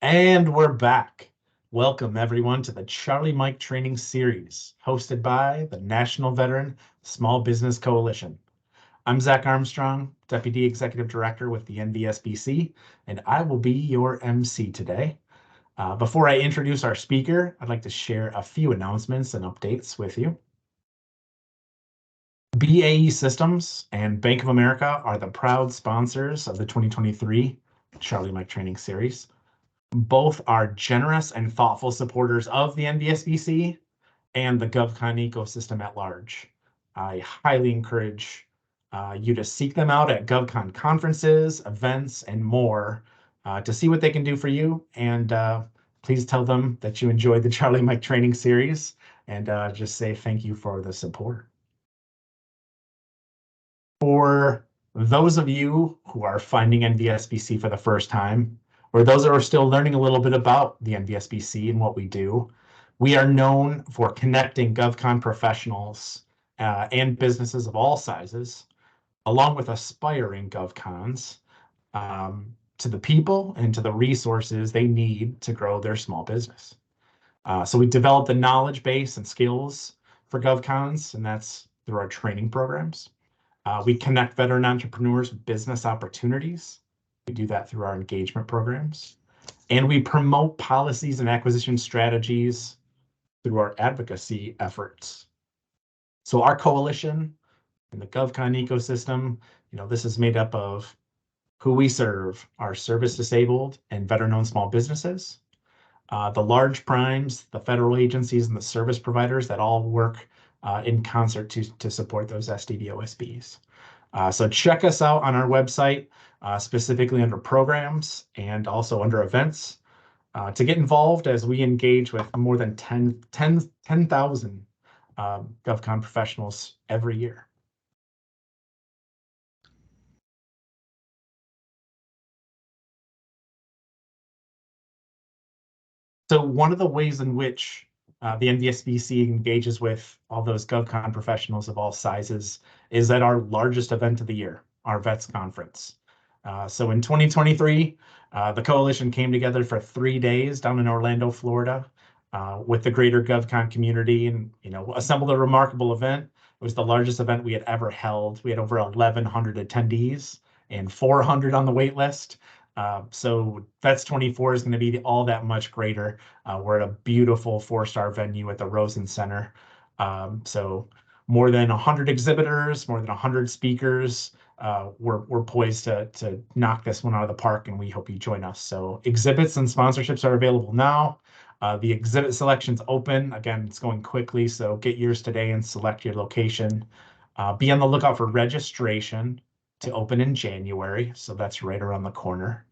And we're back. Welcome, everyone, to the Charlie Mike Training Series, hosted by the National Veteran Small Business Coalition. I'm Zach Armstrong, Deputy Executive Director with the NVSBC, and I will be your MC today. Before I introduce our speaker, I'd like to share a few announcements and updates with you. BAE Systems and Bank of America are the proud sponsors of the 2023 Charlie Mike Training Series. Both are generous and thoughtful supporters of the NVSBC and the GovCon ecosystem at large. I highly encourage you to seek them out at GovCon conferences, events, and more to see what they can do for you. And please tell them that you enjoyed the Charlie Mike Training Series and just say thank you for the support. For those of you who are finding NVSBC for the first time, or those that are still learning a little bit about the NVSBC and what we do, we are known for connecting GovCon professionals and businesses of all sizes, along with aspiring GovCons, to the people and to the resources they need to grow their small business. So we develop the knowledge base and skills for GovCons, and that's through our training programs. We connect veteran entrepreneurs with business opportunities. We do that through our engagement programs. And we promote policies and acquisition strategies through our advocacy efforts. So our coalition and the GovCon ecosystem, this is made up of who we serve, our service-disabled and veteran-owned small businesses, the large primes, the federal agencies, and the service providers that all work in concert to support those SDVOSBs. So check us out on our website, specifically under programs and also under events, to get involved as we engage with more than 10,000 GovCon professionals every year. So one of the ways in which the NVSBC engages with all those GovCon professionals of all sizes is at our largest event of the year, our Vets Conference. So in 2023, the coalition came together for 3 days down in Orlando, Florida, with the greater GovCon community, and assembled a remarkable event. It was the largest event we had ever held. We had over 1,100 attendees and 400 on the wait list. So Vets 24 is going to be all that much greater. We're at a beautiful 4-star venue at the Rosen Center. So more than 100 exhibitors, more than 100 speakers. We're poised to knock this one out of the park, and we hope you join us. So exhibits and sponsorships are available now. The exhibit selection's open. Again, it's going quickly, so get yours today and select your location. Be on the lookout for registration to open in January, so that's right around the corner.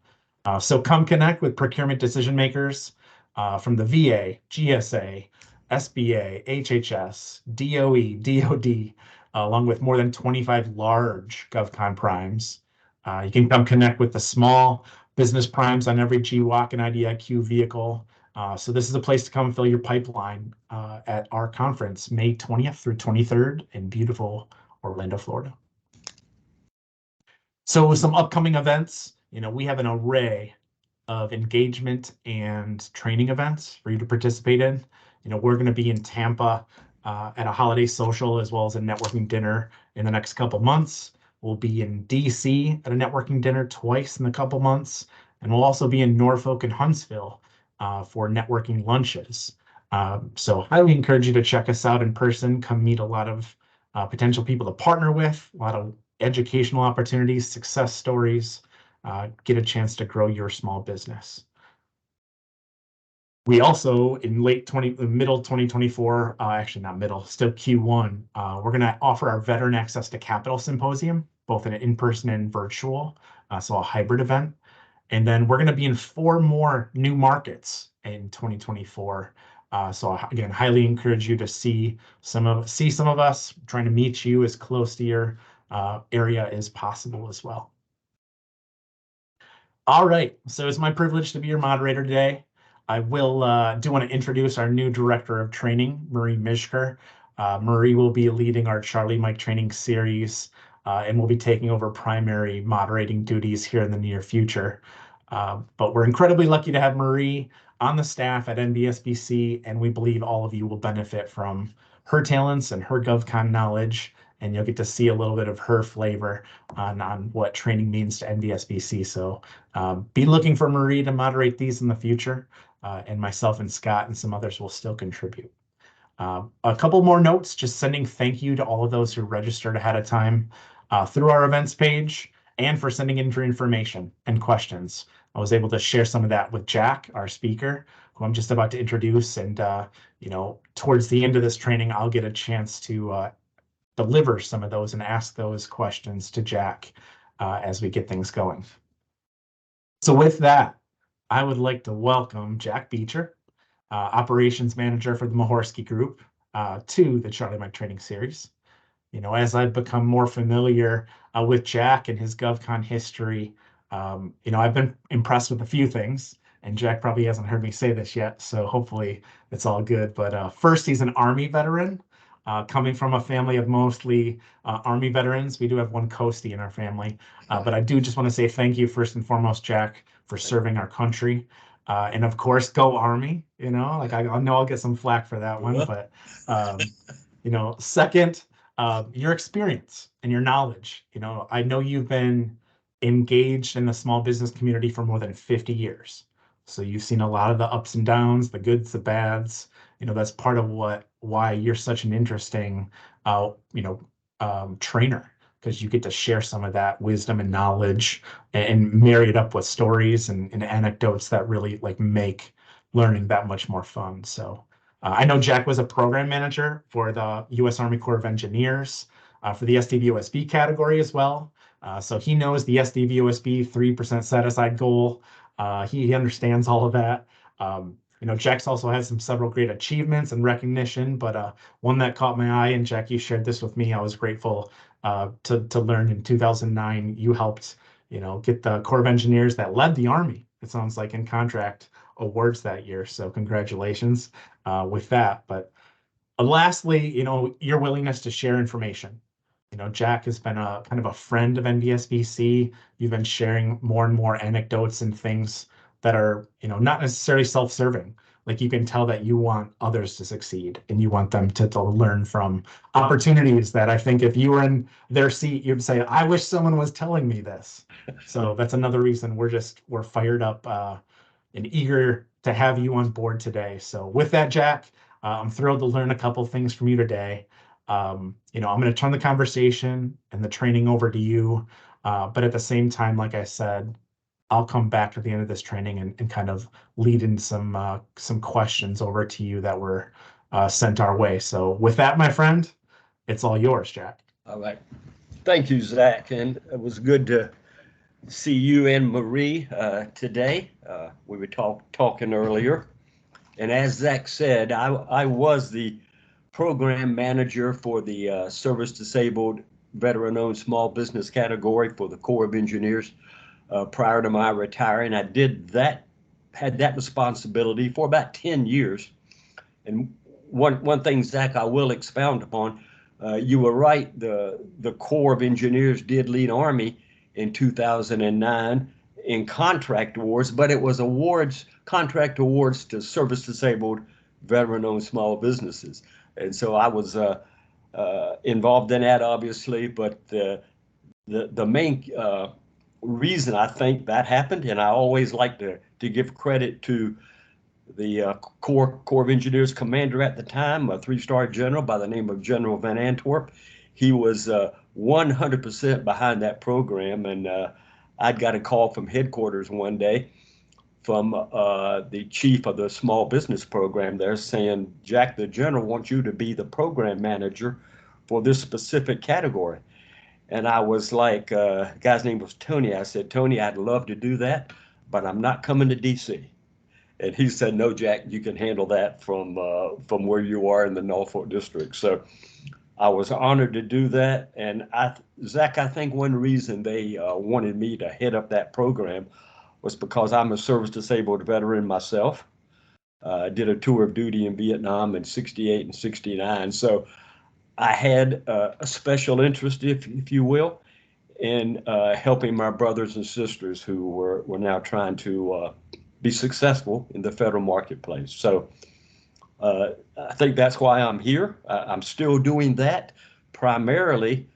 So come connect with procurement decision makers from the VA, GSA, SBA, HHS, DOE, DOD, along with more than 25 large GovCon primes. You can come connect with the small business primes on every GWOC and IDIQ vehicle. So this is a place to come fill your pipeline at our conference, May 20th through 23rd in beautiful Orlando, Florida. So some upcoming events, we have an array of engagement and training events for you to participate in. We're going to be in Tampa at a holiday social as well as a networking dinner in the next couple months. We'll be in DC at a networking dinner twice in a couple months. And we'll also be in Norfolk and Huntsville for networking lunches. So highly encourage you to check us out in person, come meet a lot of potential people to partner with, a lot of educational opportunities, success stories, get a chance to grow your small business. We also, in middle 2024, actually not middle, still Q1, we're going to offer our Veteran Access to Capital Symposium, both in person and virtual, so a hybrid event. And then we're going to be in 4 more new markets in 2024. So again, highly encourage you to see some of us, trying to meet you as close to your area as possible as well. All right, so it's my privilege to be your moderator today. I do want to introduce our new Director of Training, Marie Mishker. Marie will be leading our Charlie Mike Training Series and will be taking over primary moderating duties here in the near future. But we're incredibly lucky to have Marie on the staff at NVSBC, and we believe all of you will benefit from her talents and her GovCon knowledge, and you'll get to see a little bit of her flavor on what training means to NVSBC. So be looking for Marie to moderate these in the future, and myself and Scott and some others will still contribute. A couple more notes, just sending thank you to all of those who registered ahead of time through our events page and for sending in your information and questions. I was able to share some of that with Jack, our speaker, who I'm just about to introduce. And, towards the end of this training, I'll get a chance to deliver some of those and ask those questions to Jack as we get things going. So with that, I would like to welcome Jack Beecher, operations manager for the Mahorsky Group, to the Charlie Mike Training Series. As I've become more familiar with Jack and his GovCon history, I've been impressed with a few things, and Jack probably hasn't heard me say this yet, so hopefully it's all good. But first, he's an Army veteran, coming from a family of mostly Army veterans. We do have one Coastie in our family, but I do just want to say thank you first and foremost, Jack, for serving our country. And of course, go Army, I know I'll get some flack for that one, but, second, your experience and your knowledge. I know you've been engaged in the small business community for more than 50 years. So you've seen a lot of the ups and downs, the goods, the bads. That's part of why you're such an interesting, trainer, because you get to share some of that wisdom and knowledge and marry it up with stories and anecdotes that really make learning that much more fun. So I know Jack was a program manager for the U.S. Army Corps of Engineers for the SDVOSB category as well. So he knows the SDVOSB 3% set aside goal. He understands all of that. Jack's also has several great achievements and recognition, but one that caught my eye, and Jack, you shared this with me. I was grateful to learn in 2009 you helped get the Corps of Engineers that led the Army, it sounds like, in contract awards that year. So congratulations with that. But lastly, your willingness to share information. Jack has been a kind of a friend of NVSBC. You've been sharing more and more anecdotes and things that are, not necessarily self-serving. You can tell that you want others to succeed and you want them to learn from opportunities that I think if you were in their seat, you'd say, I wish someone was telling me this. So that's another reason we're fired up and eager to have you on board today. So with that, Jack, I'm thrilled to learn a couple things from you today. I'm going to turn the conversation and the training over to you. But at the same time, like I said, I'll come back at the end of this training and kind of lead in some questions over to you that were sent our way. So with that, my friend, it's all yours, Jack. All right. Thank you, Zach. And it was good to see you and Marie today. We were talking earlier. And as Zach said, I was the program manager for the service disabled veteran-owned small business category for the Corps of Engineers prior to my retiring. I had that responsibility for about 10 years. And one thing, Zach, I will expound upon. You were right. The Corps of Engineers did lead Army in 2009 in contract awards, but it was contract awards to service disabled veteran-owned small businesses. And so I was involved in that, obviously, but the main reason I think that happened, and I always like to give credit to the Corps of Engineers commander at the time, a 3-star general by the name of General Van Antwerp. He was 100% behind that program, and I'd got a call from headquarters one day from the chief of the small business program there saying, Jack, the general wants you to be the program manager for this specific category. And I was like, guy's name was Tony. I said, Tony, I'd love to do that, but I'm not coming to DC. And he said, no, Jack, you can handle that from where you are in the Norfolk district. So I was honored to do that. And Zach, I think one reason they wanted me to head up that program was because I'm a service disabled veteran myself. I did a tour of duty in Vietnam in 68 and 69. So I had a special interest, if you will, in helping my brothers and sisters who were now trying to be successful in the federal marketplace. So I think that's why I'm here. I'm still doing that primarily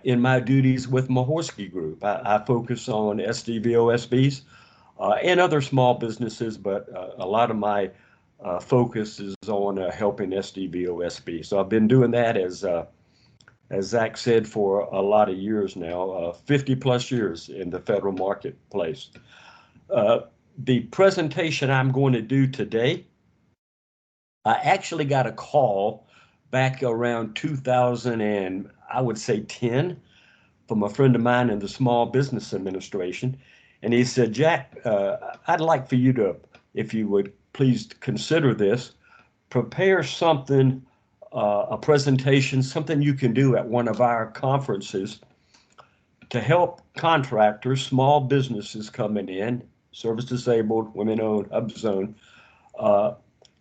in my duties with Mahorsky Group. I focus on SDVOSBs and other small businesses, but a lot of my focus is on helping SDVOSB. So I've been doing that as Zach said, for a lot of years now, 50 plus years in the federal marketplace. The presentation I'm going to do today, I actually got a call back around 2000 and I would say 10 from a friend of mine in the Small Business Administration. And he said, Jack, I'd like for you to, if you would please consider this, prepare something, a presentation, something you can do at one of our conferences to help contractors, small businesses coming in, service disabled, women-owned, HUB-zone,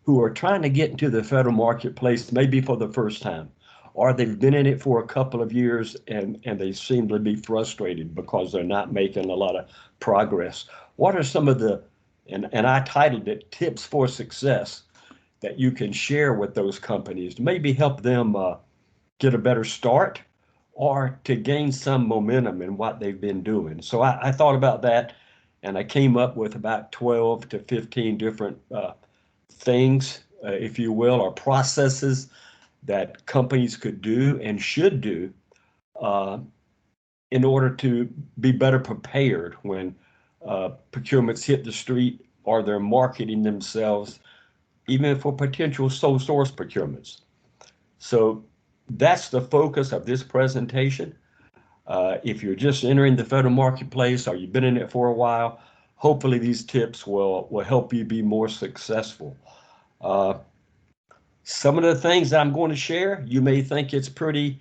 who are trying to get into the federal marketplace maybe for the first time, or they've been in it for a couple of years and they seem to be frustrated because they're not making a lot of progress. What are some of the, and I titled it, Tips for Success, that you can share with those companies to maybe help them get a better start or to gain some momentum in what they've been doing. So I thought about that, and I came up with about 12 to 15 different things, if you will, or processes that companies could do and should do in order to be better prepared when procurements hit the street or they're marketing themselves, even for potential sole source procurements. So that's the focus of this presentation. If you're just entering the federal marketplace or you've been in it for a while, hopefully these tips will help you be more successful. Some of the things that I'm going to share, you may think it's pretty,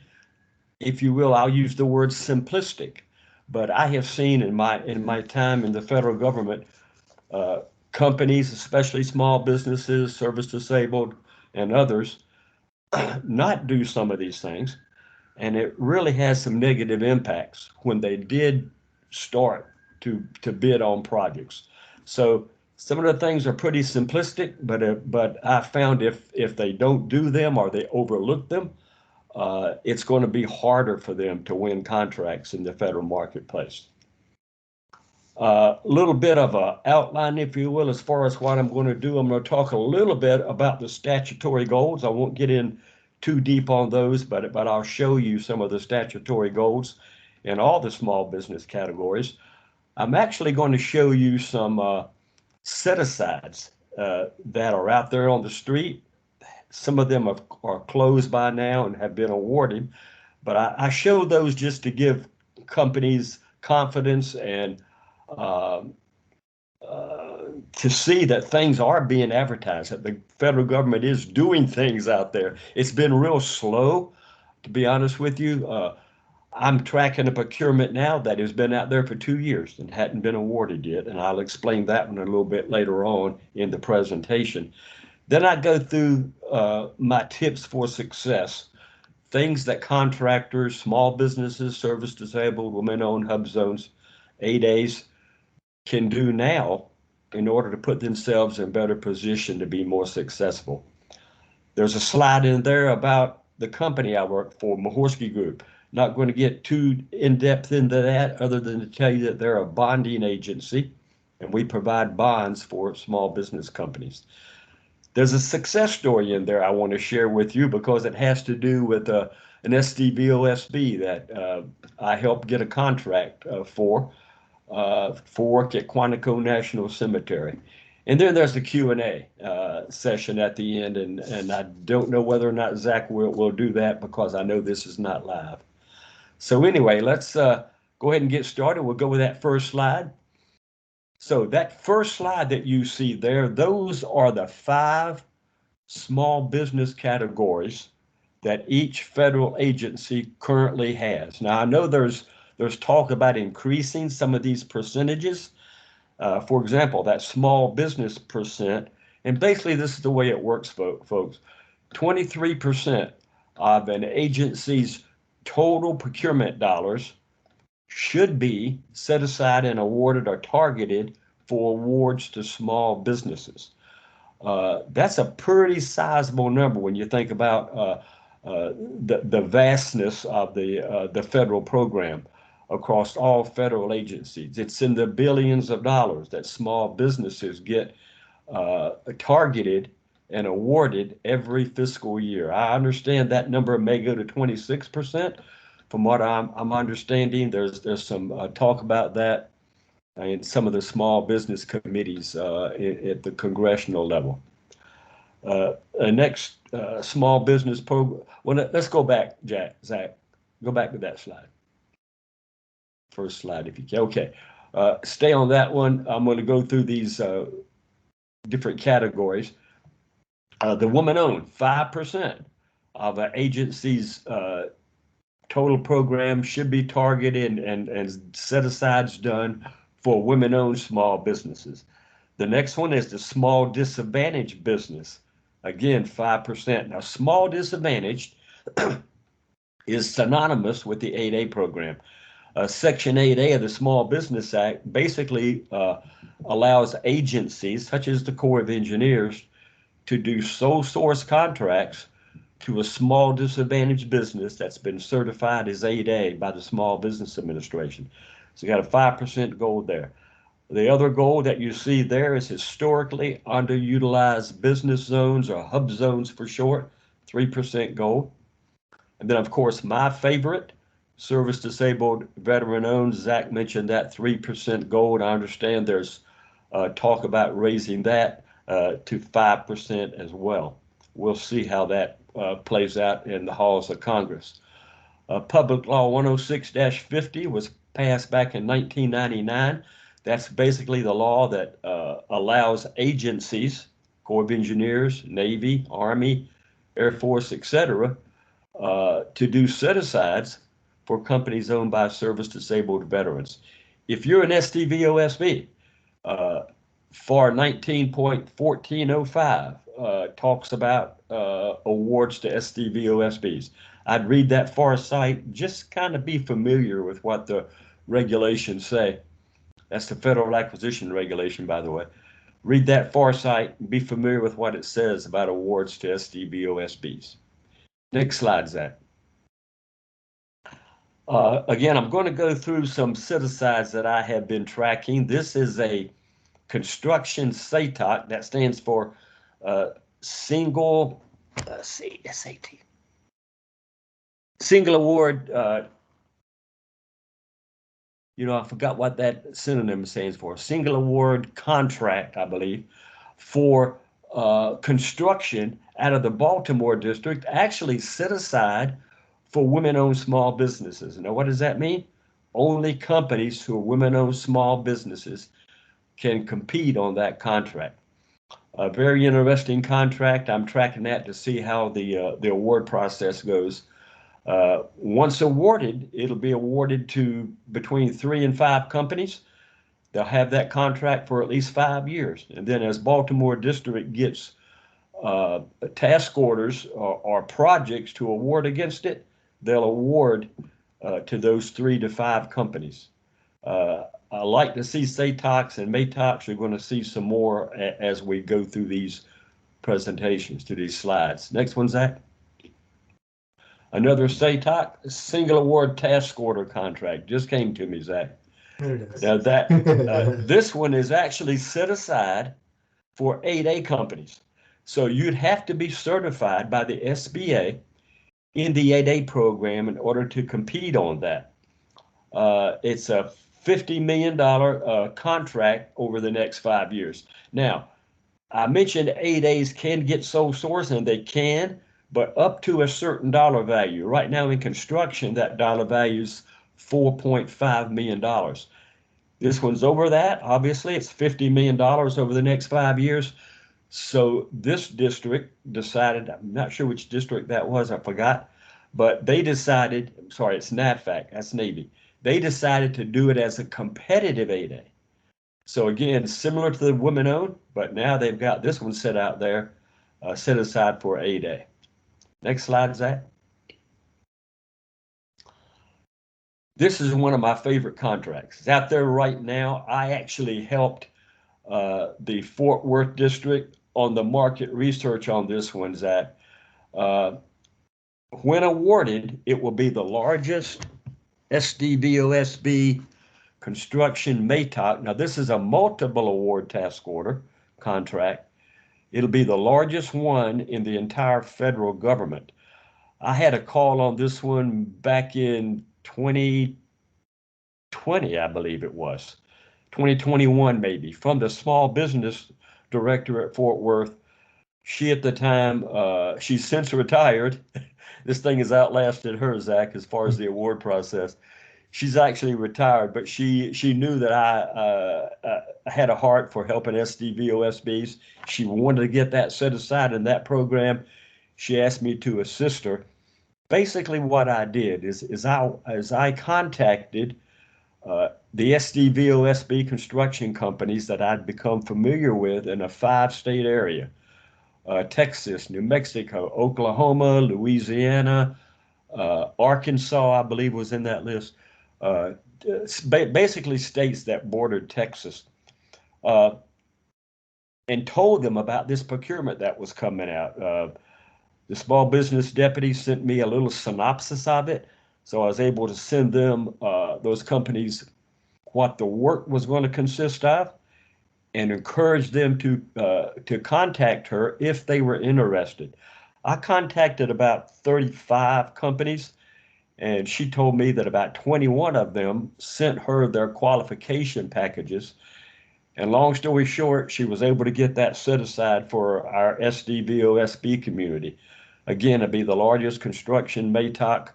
if you will, I'll use the word simplistic, but I have seen in my time in the federal government, companies, especially small businesses, service disabled, and others, not do some of these things. And it really has some negative impacts when they did start to bid on projects. So some of the things are pretty simplistic, but I found if they don't do them or they overlook them, it's going to be harder for them to win contracts in the federal marketplace. A little bit of an outline, if you will, as far as what I'm going to do. I'm going to talk a little bit about the statutory goals. I won't get in too deep on those, but I'll show you some of the statutory goals in all the small business categories. I'm actually going to show you some set-asides that are out there on the street. Some of them are closed by now and have been awarded, but I show those just to give companies confidence and to see that things are being advertised, that the federal government is doing things out there. It's been real slow, to be honest with you. I'm tracking a procurement now that has been out there for 2 years and hadn't been awarded yet, and I'll explain that one a little bit later on in the presentation. Then I go through my tips for success, things that contractors, small businesses, service disabled, women-owned, HUB-zones, 8As can do now in order to put themselves in a better position to be more successful. There's a slide in there about the company I work for, Mahorsky Group. Not going to get too in-depth into that other than to tell you that they're a bonding agency and we provide bonds for small business companies. There's a success story in there I want to share with you because it has to do with an SDVOSB that I helped get a contract for work at Quantico National Cemetery. And then there's the Q&A session at the end, and I don't know whether or not Zach will do that because I know this is not live. So anyway, let's go ahead and get started. We'll go with that first slide. So that first slide that you see there, those are the 5 small business categories that each federal agency currently has. Now, I know there's talk about increasing some of these percentages. For example, that small business percent, and basically this is the way it works, folks. 23% of an agency's total procurement dollars should be set aside and awarded or targeted for awards to small businesses. That's a pretty sizable number when you think about the vastness of the federal program across all federal agencies. It's in the billions of dollars that small businesses get targeted and awarded every fiscal year. I understand that number may go to 26%. From what I'm understanding, there's some talk about that in some of the small business committees at the congressional level. Next small business program. Well, let's go back, Zach. Go back to that slide. First slide, if you can. Okay. Stay on that one. I'm going to go through these different categories. The woman-owned, 5% of an agency's total program should be targeted and set-asides done for women-owned small businesses. The next one is the small disadvantaged business. Again, 5%. Now, small disadvantaged is synonymous with the 8A program. Section 8A of the Small Business Act basically allows agencies such as the Corps of Engineers to do sole source contracts to a small disadvantaged business that's been certified as 8A by the Small Business Administration. So you got a 5% goal there. The other goal that you see there is historically underutilized business zones, or hub zones for short, 3% goal. And then, of course, my favorite, service disabled veteran owned. Zach mentioned that 3% goal. And I understand there's talk about raising that to 5% as well. We'll see how that plays out in the halls of Congress. Public Law 106-50 was passed back in 1999. That's basically the law that allows agencies, Corps of Engineers, Navy, Army, Air Force, etc., to do set-asides for companies owned by service-disabled veterans. If you're an SDVOSB, FAR 19.1405 talks about awards to SDVOSBs. I'd read that FAR site, just kind of be familiar with what the regulations say. That's the Federal Acquisition Regulation, by the way. Read that FAR site and be familiar with what it says about awards to SDVOSBs. Next slide, Zach. Again, I'm going to go through some set-asides that I have been tracking. This is a construction SATOC. That stands for single, SAT. Single award, I forgot what that synonym stands for. Single award contract, I believe, for construction out of the Baltimore district, actually set aside for women-owned small businesses. Now, what does that mean? Only companies who are women-owned small businesses can compete on that contract. A very interesting contract. I'm tracking that to see how the award process goes. Once awarded, it'll be awarded to between 3 and 5 companies. They'll have that contract for at least 5 years. And then as Baltimore District gets task orders or projects to award against it, they'll award to those 3 to 5 companies. I like to see SATOCs and MATOCs. You're going to see some more as we go through these presentations, to these slides. Next one, Zach. Another SATOC, single award task order contract, just came to me, Zach. There it is. Now that this one is actually set aside for 8A companies. So you'd have to be certified by the SBA in the 8A program in order to compete on that. It's a $50 million contract over the next 5 years. Now, I mentioned 8As can get sole source, and they can, but up to a certain dollar value. Right now in construction, that dollar value is $4.5 million. This one's over that. Obviously, it's $50 million over the next 5 years. So this district decided, I'm not sure which district that was, I forgot, but they decided, sorry, it's NAVFAC, that's Navy. They decided to do it as a competitive 8A. So again, similar to the women-owned, but now they've got this one set out there, set aside for 8A. Next slide, Zach. This is one of my favorite contracts. It's out there right now. I actually helped the Fort Worth district on the market research on this one, Zach. Uh, when awarded, it will be the largest SDVOSB construction MATOC. Now, this is a multiple award task order contract. It'll be the largest one in the entire federal government. I had a call on this one back in 2020, I believe it was, 2021 maybe, from the small business director at Fort Worth. She at the time, she's since retired. This thing has outlasted her, Zach, as far as the award process. She's actually retired, but she knew that I had a heart for helping SDVOSBs. She wanted to get that set aside in that program. She asked me to assist her. Basically, what I did is I contacted the SDVOSB construction companies that I'd become familiar with in a 5-state area. Texas, New Mexico, Oklahoma, Louisiana, Arkansas, I believe was in that list. Basically states that bordered Texas, and told them about this procurement that was coming out. The small business deputy sent me a little synopsis of it, so I was able to send them, those companies, what the work was going to consist of, and encourage them to contact her if they were interested. I contacted about 35 companies, and she told me that about 21 of them sent her their qualification packages. And long story short, she was able to get that set aside for our SDVOSB community. Again, it'd be the largest construction MATOC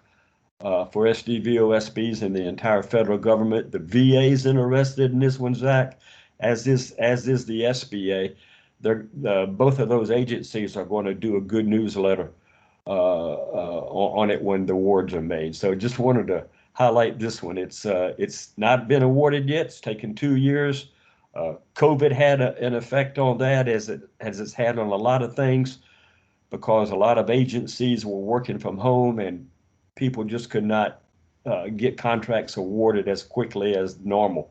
for SDVOSBs in the entire federal government. The VA's interested in this one, Zach, as is the SBA. Both of those agencies are going to do a good newsletter on it when the awards are made. So just wanted to highlight this one. It's not been awarded yet. It's taken 2 years. COVID had an effect on that, as it's had on a lot of things, because a lot of agencies were working from home and people just could not get contracts awarded as quickly as normal.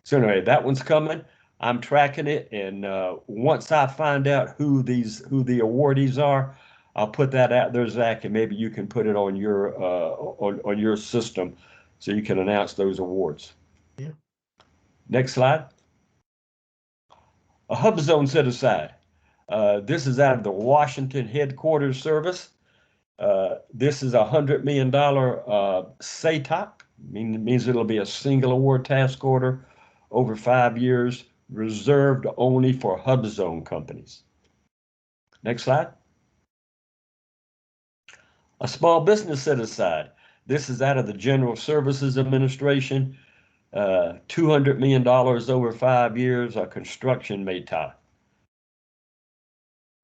So anyway, that one's coming. I'm tracking it, and once I find out who the awardees are, I'll put that out there, Zach, and maybe you can put it on your system so you can announce those awards. Yeah. Next slide. A hub zone set aside. This is out of the Washington headquarters service. This is $100 million SATOC, means it'll be a single award task order over 5 years, reserved only for hub zone companies. Next slide. A small business set aside. This is out of the General Services Administration, $200 million over 5 years, a construction MATOC.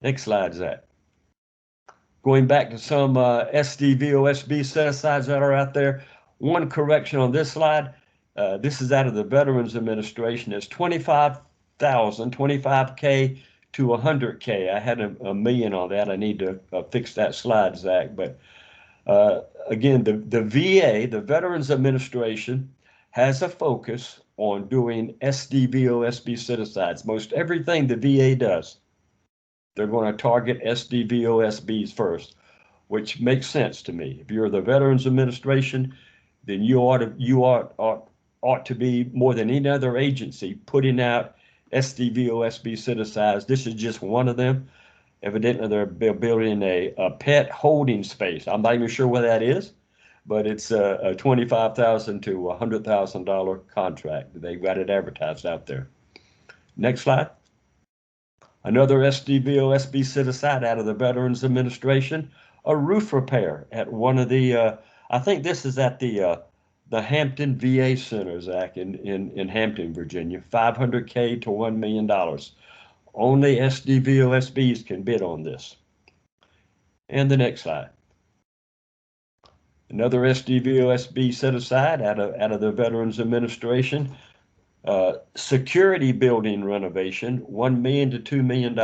Next slide, Zach. Going back to some SDVOSB set-asides that are out there. One correction on this slide. This is out of the Veterans Administration. It's 25K to 100K. I had a million on that. I need to fix that slide, Zach. But again, the VA, the Veterans Administration, has a focus on doing SDVOSB set-asides. Most everything the VA does, they're going to target SDVOSBs first, which makes sense to me. If you're the Veterans Administration, then you ought to be, more than any other agency, putting out SDVOSB set-asides. This is just one of them. Evidently, they're building a pet holding space. I'm not even sure what that is, but it's a $25,000 to $100,000 contract. They've got it advertised out there. Next slide. Another SDVOSB set-aside out of the Veterans Administration, a roof repair at one of the, I think this is at the Hampton VA Center, Zach, in Hampton, Virginia, $500K to $1 million. Only SDVOSBs can bid on this. And the next slide. Another SDVOSB set-aside out of the Veterans Administration, security building renovation, $1 million to $2 million.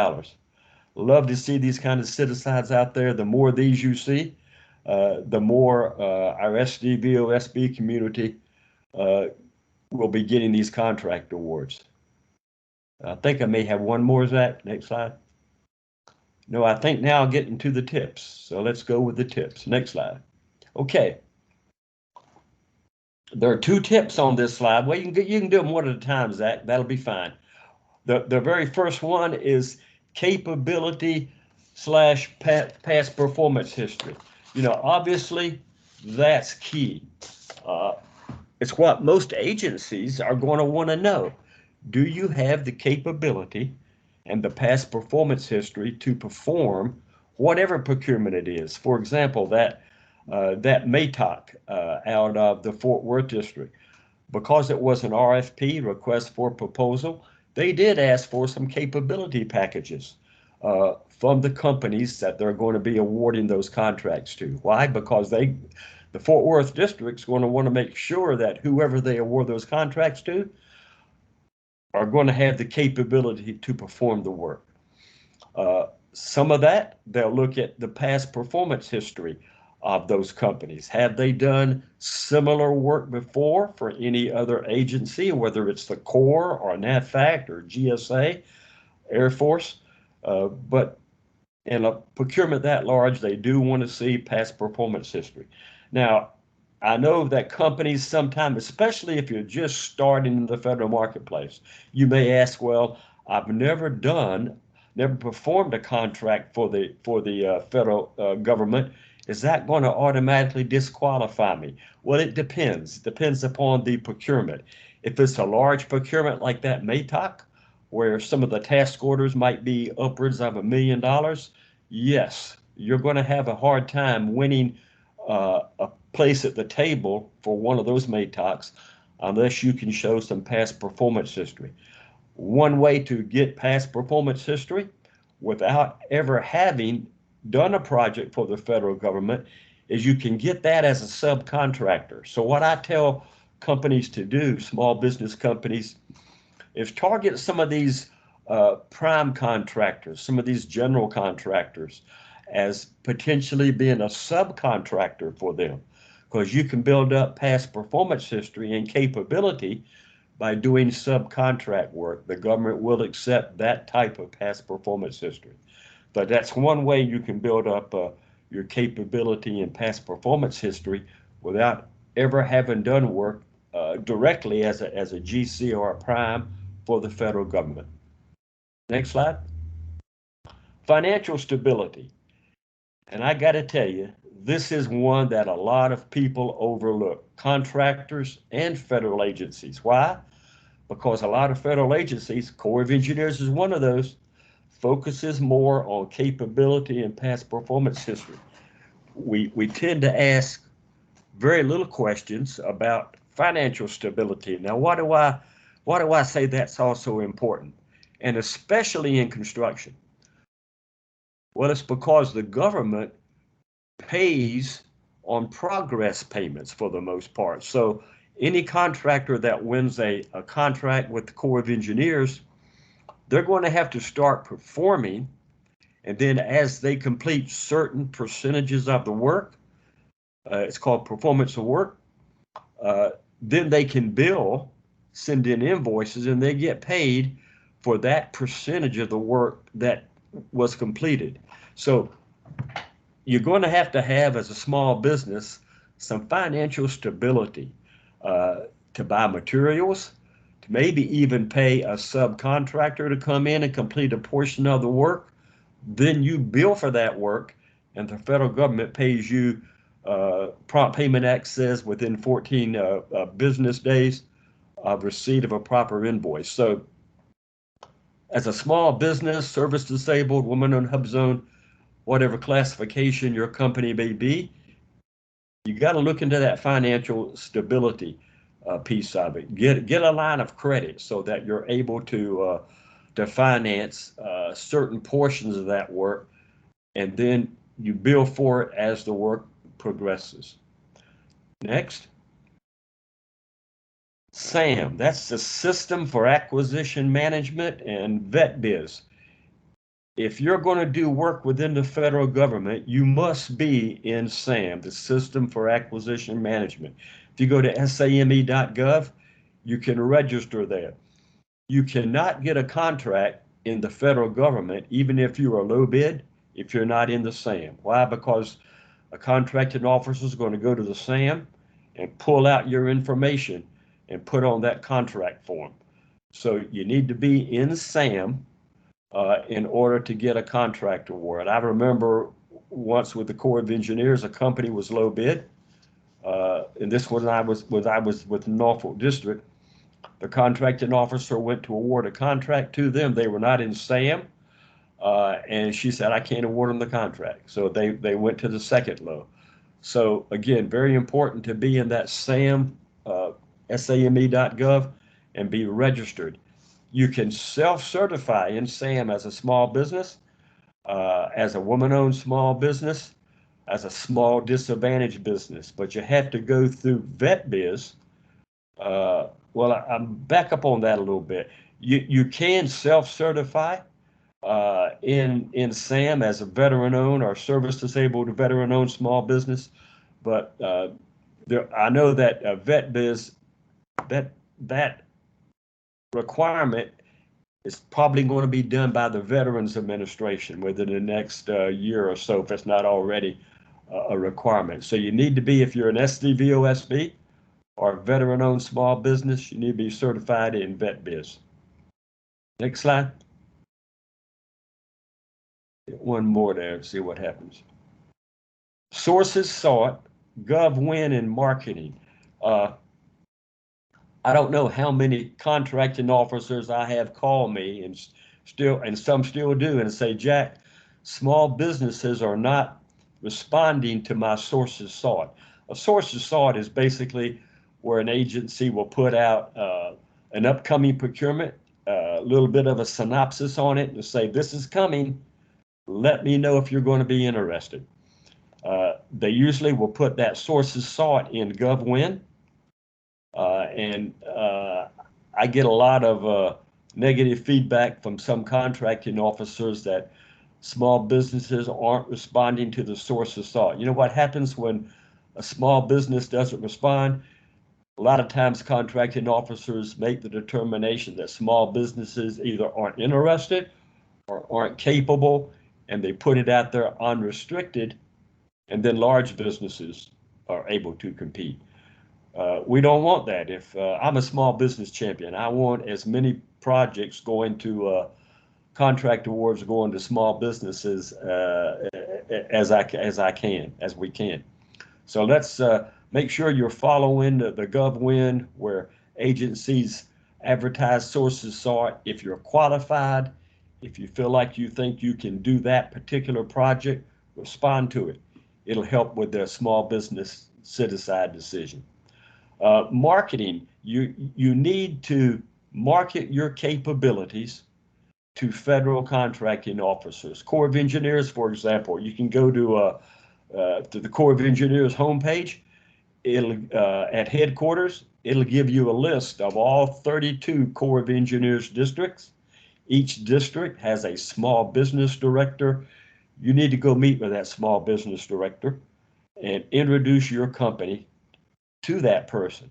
Love to see these kind of set-asides out there. The more of these you see, the more our SDVOSB community will be getting these contract awards. I think I may have one more, Zach. Next slide. No, I think now I'm getting to the tips. So let's go with the tips. Next slide. Okay. There are 2 tips on this slide. Well, you can do them one at a time, Zach. That'll be fine. The very first one is capability / past performance history. You know, obviously that's key. It's what most agencies are going to want to know. Do you have the capability and the past performance history to perform whatever procurement it is? For example, that MATOC out of the Fort Worth district, because it was an RFP, request for proposal, they did ask for some capability packages from the companies that they're going to be awarding those contracts to. Why? Because the Fort Worth district's going to want to make sure that whoever they award those contracts to are going to have the capability to perform the work. Some of that, they'll look at the past performance history of those companies. Have they done similar work before for any other agency, whether it's the Corps or NAVFAC or GSA, Air Force? But in a procurement that large, they do want to see past performance history. Now, I know that companies sometimes, especially if you're just starting in the federal marketplace, you may ask, well, I've never performed a contract for the federal government. Is that going to automatically disqualify me? Well, it depends. It depends upon the procurement. If it's a large procurement like that MATOC, where some of the task orders might be upwards of $1 million, yes, you're going to have a hard time winning a place at the table for one of those MATOCs unless you can show some past performance history. One way to get past performance history without ever having done a project for the federal government is you can get that as a subcontractor. So what I tell companies to do, small business companies, is target some of these prime contractors, some of these general contractors as potentially being a subcontractor for them, because you can build up past performance history and capability by doing subcontract work. The government will accept that type of past performance history. But that's one way you can build up your capability and past performance history without ever having done work directly as a GC or a prime for the federal government. Next slide. Financial stability. And I got to tell you, this is one that a lot of people overlook, contractors and federal agencies. Why? Because a lot of federal agencies, Corps of Engineers is one of those, focuses more on capability and past performance history. We tend to ask very little questions about financial stability. Now, why do I say that's also important? And especially in construction. Well, it's because the government pays on progress payments for the most part. So any contractor that wins a contract with the Corps of Engineers, they're going to have to start performing, and then as they complete certain percentages of the work, it's called performance of work, then they can bill, send in invoices, and they get paid for that percentage of the work that was completed. So you're going to have, as a small business, some financial stability to buy materials, to maybe even pay a subcontractor to come in and complete a portion of the work. Then you bill for that work, and the federal government pays you prompt payment act says within 14 business days of receipt of a proper invoice. So as a small business, service disabled, woman on hub zone, whatever classification your company may be, you got to look into that financial stability piece of it. Get a line of credit so that you're able to finance certain portions of that work, and then you bill for it as the work progresses. Next. SAM, that's the System for Acquisition Management and VetBiz. if you're going to do work within the federal government, you must be in SAM, the System for Acquisition Management. If you go to SAME.gov, you can register there. You cannot get a contract in the federal government, even if you are low bid, if you're not in the SAM. Why? Because a contracting officer is going to go to the SAM and pull out your information and put on that contract form. So you need to be in SAM in order to get a contract award. I remember once with the Corps of Engineers, a company was low bid, and this was I was with Norfolk District. The contracting officer went to award a contract to them. They were not in SAM, and she said, "I can't award them the contract." So they went to the second low. So again, very important to be in that SAM, SAME.gov, and be registered. You can self-certify in SAM as a small business, as a woman-owned small business, as a small disadvantaged business, but you have to go through VetBiz. Well, I'm back up on that a little bit. You can self-certify in SAM as a veteran-owned or service-disabled veteran-owned small business, but I know that VetBiz, that requirement is probably going to be done by the Veterans Administration within the next year or so, if it's not already a requirement. So you need to be, if you're an SDVOSB or veteran-owned small business, you need to be certified in VetBiz. Next slide. One more there, see what happens. Sources sought, GovWin, and marketing. I don't know how many contracting officers I have called me and some still do and say, "Jack, small businesses are not responding to my sources sought." A sources sought is basically where an agency will put out an upcoming procurement, a little bit of a synopsis on it and say, "This is coming. Let me know if you're going to be interested." They usually will put that sources sought in GovWin. And I get a lot of negative feedback from some contracting officers that small businesses aren't responding to the sources sought. You know what happens when a small business doesn't respond? A lot of times contracting officers make the determination that small businesses either aren't interested or aren't capable, and they put it out there unrestricted, and then large businesses are able to compete. We don't want that. If I'm a small business champion, I want as many projects going to contract awards going to small businesses as we can. So let's make sure you're following the GovWin, where agencies advertise sources sought. If you're qualified, if you feel like you think you can do that particular project, respond to it. It'll help with their small business set-aside decision. Marketing, you need to market your capabilities to federal contracting officers. Corps of Engineers, for example, you can go to the Corps of Engineers homepage. It'll at headquarters, it'll give you a list of all 32 Corps of Engineers districts. Each district has a small business director. You need to go meet with that small business director and introduce your company to that person.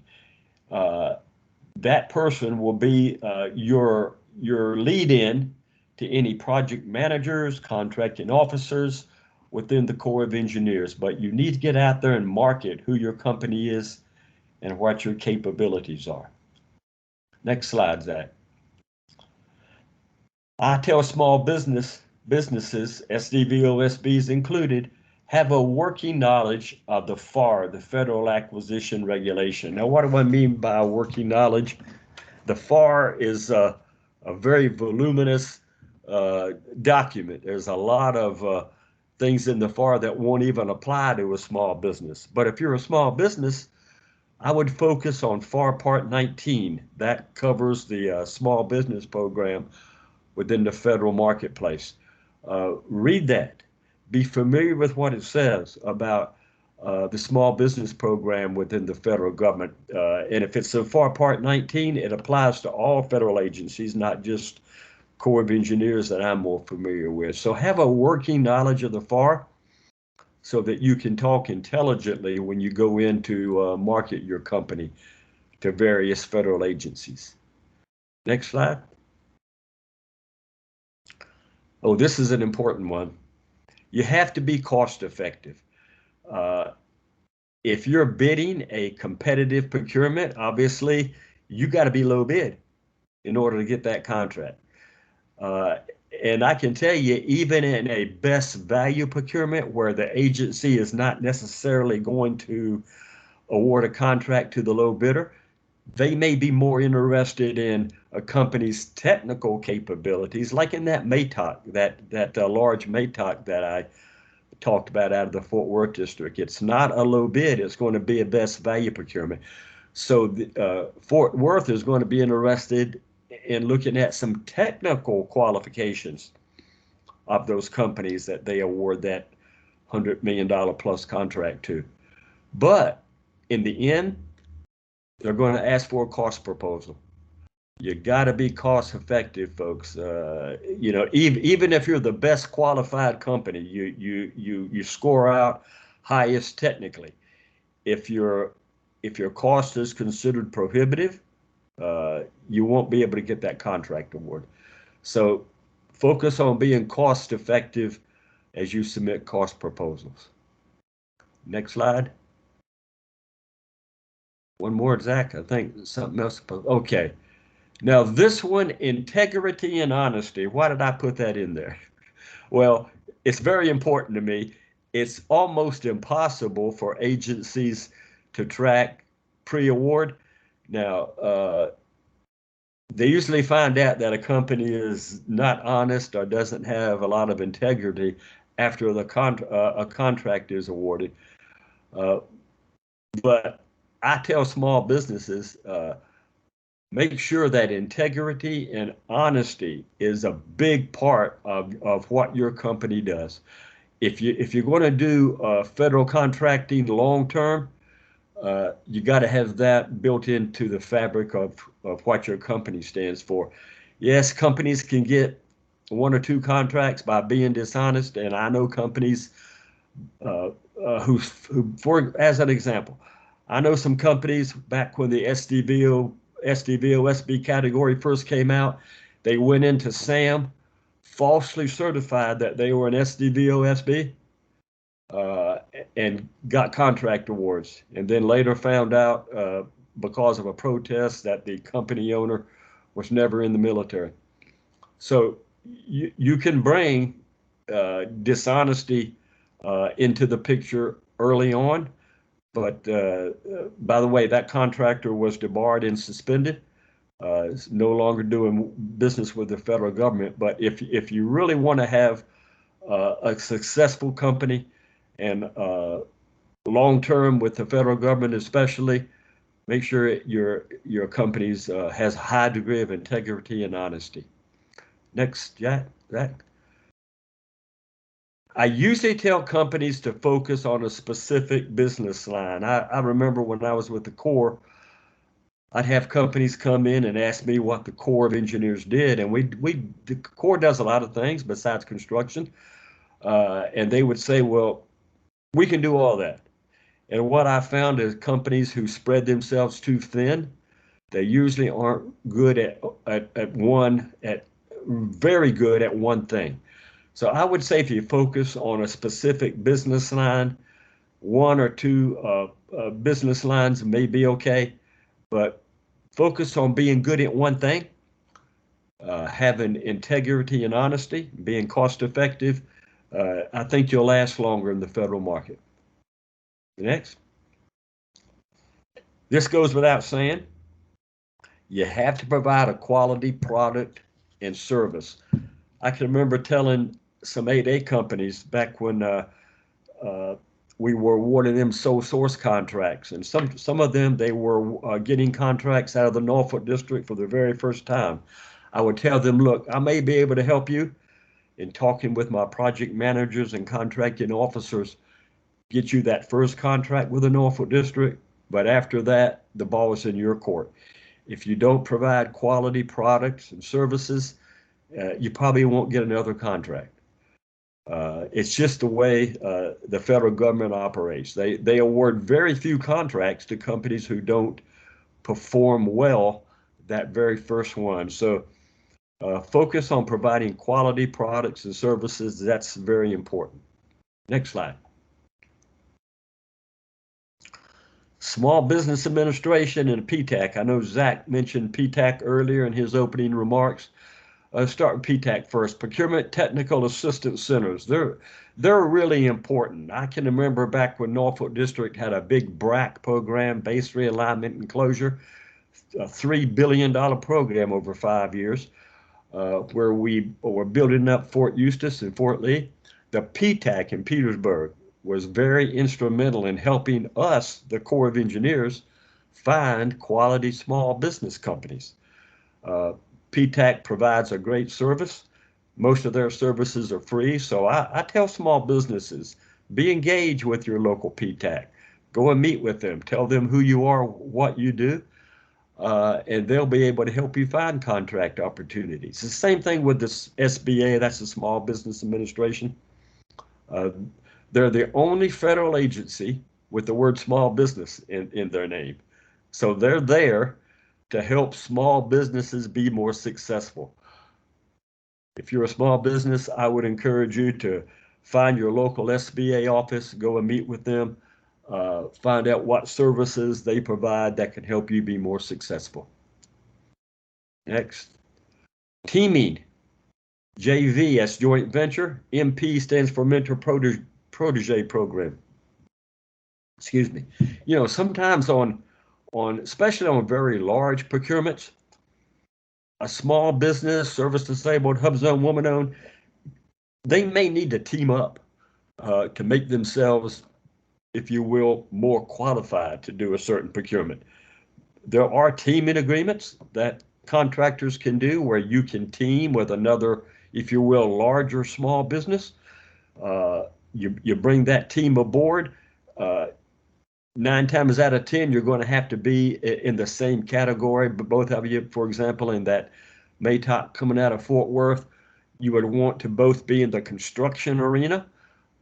That person will be your lead-in to any project managers, contracting officers within the Corps of Engineers. But you need to get out there and market who your company is and what your capabilities are. Next slide, Zach. I tell small businesses, SDVOSBs included, have a working knowledge of the FAR, the Federal Acquisition Regulation. Now, what do I mean by working knowledge? The FAR is a very voluminous document. There's a lot of things in the FAR that won't even apply to a small business. But if you're a small business, I would focus on FAR Part 19. That covers the small business program within the federal marketplace. Read that. Be familiar with what it says about the small business program within the federal government. And if it's a FAR Part 19, it applies to all federal agencies, not just Corps of Engineers that I'm more familiar with. So have a working knowledge of the FAR so that you can talk intelligently when you go in to market your company to various federal agencies. Next slide. Oh, this is an important one. You have to be cost effective. If you're bidding a competitive procurement, obviously you got to be low bid in order to get that contract. And I can tell you, even in a best value procurement where the agency is not necessarily going to award a contract to the low bidder, they may be more interested in a company's technical capabilities, like in that MATOC, that large MATOC that I talked about out of the Fort Worth district. It's not a low bid, it's going to be a best value procurement. So Fort Worth is going to be interested in looking at some technical qualifications of those companies that they award that $100 million plus contract to. But in the end, they're going to ask for a cost proposal. You got to be cost effective, folks. You know, even if you're the best qualified company, you score out highest technically. If your cost is considered prohibitive, you won't be able to get that contract award. So focus on being cost effective as you submit cost proposals. Next slide. One more, Zach. I think something else. Okay. Now this one, integrity and honesty. Why did I put that in there? Well, it's very important to me. It's almost impossible for agencies to track pre-award. Now, they usually find out that a company is not honest or doesn't have a lot of integrity after a contract is awarded. But I tell small businesses, make sure that integrity and honesty is a big part of what your company does. If you're going to do federal contracting long term, you got to have that built into the fabric of what your company stands for. Yes, companies can get one or two contracts by being dishonest, and I know companies who, for as an example, I know some companies back when the SDVOSB category first came out, they went into SAM, falsely certified that they were an SDVOSB, and got contract awards, and then later found out because of a protest that the company owner was never in the military. So you can bring dishonesty into the picture early on, but by the way, that contractor was debarred and suspended. Is no longer doing business with the federal government. But if you really want to have a successful company and long term with the federal government especially, make sure your company's has a high degree of integrity and honesty. Next, Jack. I usually tell companies to focus on a specific business line. I remember when I was with the Corps, I'd have companies come in and ask me what the Corps of Engineers did, and the Corps does a lot of things besides construction, and they would say, well, we can do all that. And what I found is companies who spread themselves too thin, they usually aren't good at very good at one thing. So I would say if you focus on a specific business line, one or two business lines may be okay, but focus on being good at one thing, having integrity and honesty, being cost effective. I think you'll last longer in the federal market. Next. This goes without saying. You have to provide a quality product and service. I can remember telling some 8A companies back when we were awarding them sole source contracts, and some of them, they were getting contracts out of the Norfolk district for the very first time. I would tell them, look, I may be able to help you in talking with my project managers and contracting officers, get you that first contract with the Norfolk district, but after that, the ball is in your court. If you don't provide quality products and services, you probably won't get another contract. It's just the way the federal government operates. They award very few contracts to companies who don't perform well that very first one. So focus on providing quality products and services. That's very important. Next slide. Small Business Administration and PTAC. I know Zach mentioned PTAC earlier in his opening remarks. Start with PTAC first. Procurement Technical Assistance Centers. They're really important. I can remember back when Norfolk District had a big BRAC program, base realignment and closure, a $3 billion program over 5 years, where we were building up Fort Eustis and Fort Lee. The PTAC in Petersburg was very instrumental in helping us, the Corps of Engineers, find quality small business companies. PTAC provides a great service. Most of their services are free. So I tell small businesses, be engaged with your local PTAC. Go and meet with them. Tell them who you are, what you do, and they'll be able to help you find contract opportunities. The same thing with the SBA, that's the Small Business Administration. They're the only federal agency with the word small business in their name. So they're there to help small businesses be more successful. If you're a small business, I would encourage you to find your local SBA office, go and meet with them, find out what services they provide that can help you be more successful. Next, teaming. JV, that's joint venture. MP stands for Mentor Protege Program. Excuse me. You know, sometimes especially on very large procurements, a small business, service disabled, hub zone, woman owned, they may need to team up to make themselves, if you will, more qualified to do a certain procurement. There are teaming agreements that contractors can do where you can team with another, if you will, larger small business. You bring that team aboard. 9 times out of 10, you're going to have to be in the same category. But both of you, for example, in that Maytop coming out of Fort Worth, you would want to both be in the construction arena,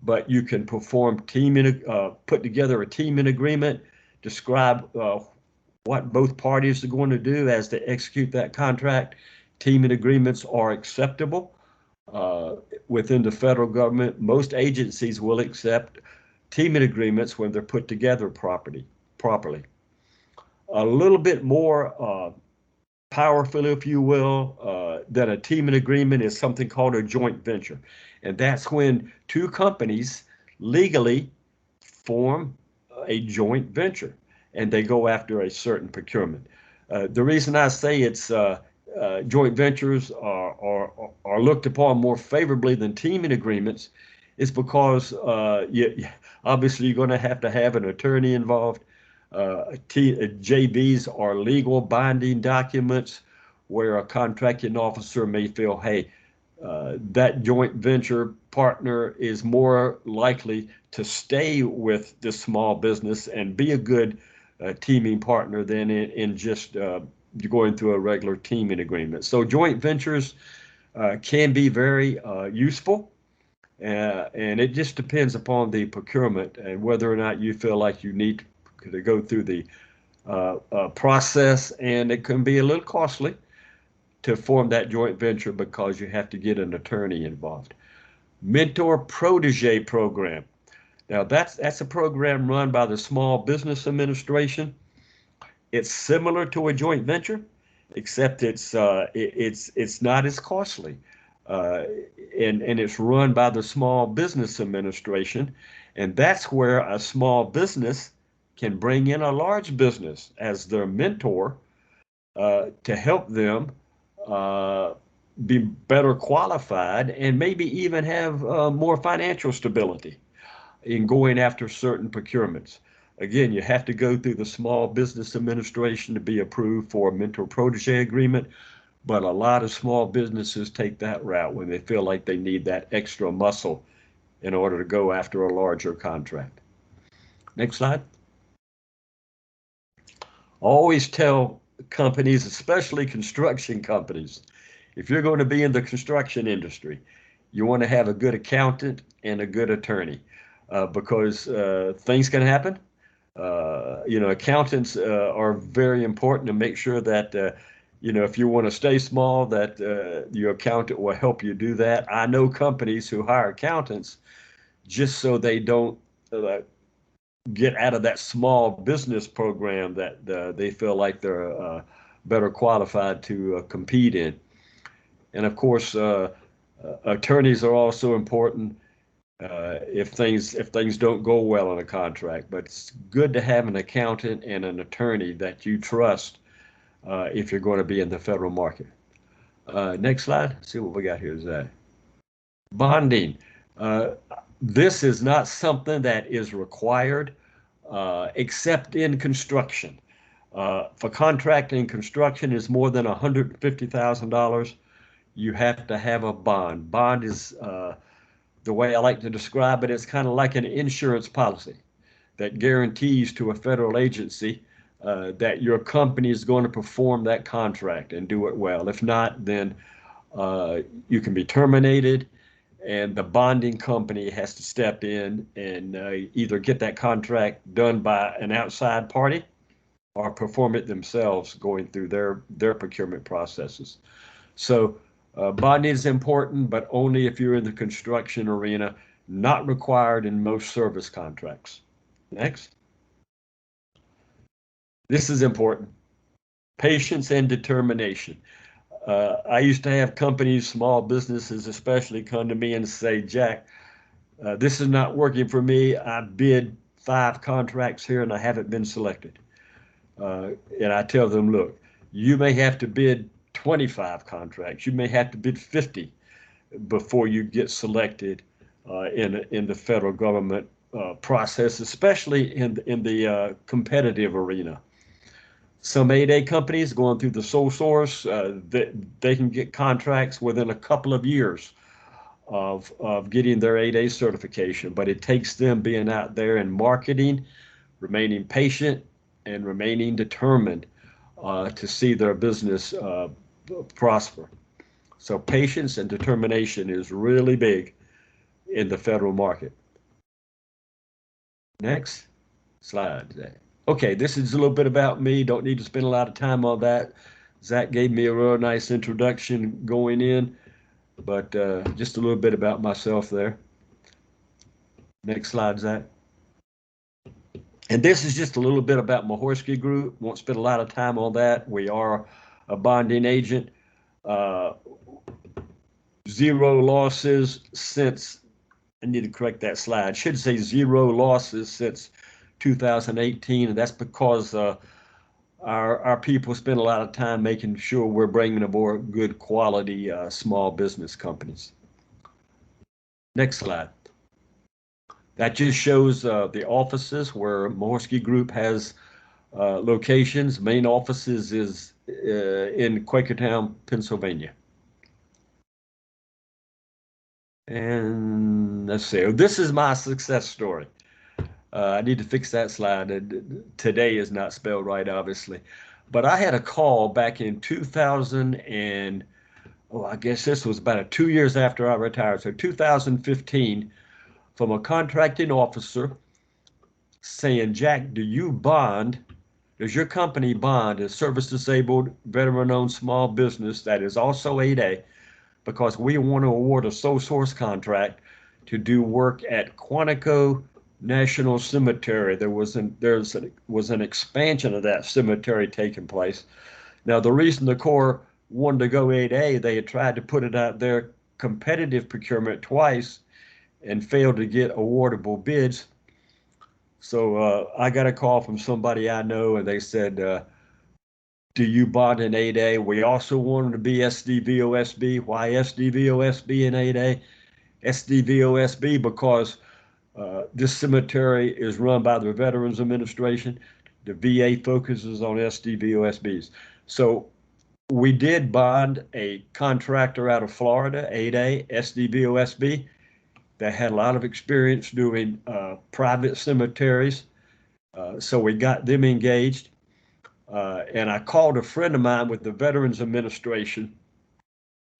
but you can perform put together a teaming agreement, describe what both parties are going to do as they execute that contract. Teaming agreements are acceptable within the federal government. Most agencies will accept teaming agreements when they're put together properly. A little bit more powerful, if you will, than a teaming agreement is something called a joint venture. And that's when two companies legally form a joint venture and they go after a certain procurement. The reason I say it's joint ventures are looked upon more favorably than teaming agreements is because obviously you're going to have an attorney involved. JVs are legal binding documents where a contracting officer may feel, hey, that joint venture partner is more likely to stay with this small business and be a good teaming partner than in just going through a regular teaming agreement. So joint ventures can be very useful. And it just depends upon the procurement and whether or not you feel like you need to go through the process, and it can be a little costly to form that joint venture because you have to get an attorney involved. Mentor Protege Program. Now that's a program run by the Small Business Administration. It's similar to a joint venture, except it's not as costly. And it's run by the Small Business Administration, and that's where a small business can bring in a large business as their mentor to help them be better qualified and maybe even have more financial stability in going after certain procurements. Again, you have to go through the Small Business Administration to be approved for a mentor protege agreement. But a lot of small businesses take that route when they feel like they need that extra muscle in order to go after a larger contract. Next slide. Always tell companies, especially construction companies, If you're going to be in the construction industry, you want to have a good accountant and a good attorney because things can happen. Accountants are very important to make sure that, if you want to stay small, that your accountant will help you do that. I know companies who hire accountants just so they don't get out of that small business program that they feel like they're better qualified to compete in. And of course, attorneys are also important if things don't go well on a contract. But it's good to have an accountant and an attorney that you trust if you're going to be in the federal market. Next slide. Let's see what we got here. Is that bonding? This is not something that is required except in construction. For contracting construction is more than $150,000. You have to have a bond. Bond is the way I like to describe it, it's kind of like an insurance policy that guarantees to a federal agency that your company is going to perform that contract and do it well. If not, then you can be terminated, and the bonding company has to step in and either get that contract done by an outside party or perform it themselves going through their procurement processes. So bonding is important, but only if you're in the construction arena, not required in most service contracts. Next. This is important. Patience and determination. I used to have companies, small businesses especially, come to me and say, Jack, this is not working for me. I bid 5 contracts here and I haven't been selected. And I tell them, look, you may have to bid 25 contracts. You may have to bid 50 before you get selected in the federal government process, especially in the competitive arena. Some 8A companies going through the sole source, they can get contracts within a couple of years of getting their 8A certification, but it takes them being out there and marketing, remaining patient, and remaining determined to see their business prosper. So patience and determination is really big in the federal market. Next slide. Okay, this is a little bit about me. Don't need to spend a lot of time on that. Zach gave me a real nice introduction going in, but just a little bit about myself there. Next slide, Zach. And this is just a little bit about Mahorsky Group. Won't spend a lot of time on that. We are a bonding agent. 0 losses since, I need to correct that slide, should say 0 losses since 2018, and that's because our people spend a lot of time making sure we're bringing aboard good quality small business companies. Next slide. That just shows the offices where Mahorsky Group has locations. Main offices is in Quakertown, Pennsylvania. And let's see, this is my success story. I need to fix that slide. Today is not spelled right, obviously. But I had a call back in 2000 and, I guess this was about 2 years after I retired. So 2015, from a contracting officer saying, Jack, do you bond? Does your company bond a service-disabled, veteran-owned small business that is also 8A? Because we want to award a sole source contract to do work at Quantico National Cemetery. There was an expansion of that cemetery taking place. Now, the reason the Corps wanted to go 8A, they had tried to put it out there competitive procurement twice and failed to get awardable bids. So I got a call from somebody I know, and they said, do you bond in 8A? We also wanted to be SDVOSB. Why SDVOSB in 8A? SDVOSB because this cemetery is run by the Veterans Administration. The VA focuses on SDVOSBs. So we did bond a contractor out of Florida, 8A, SDVOSB, that had a lot of experience doing private cemeteries. So we got them engaged. And I called a friend of mine with the Veterans Administration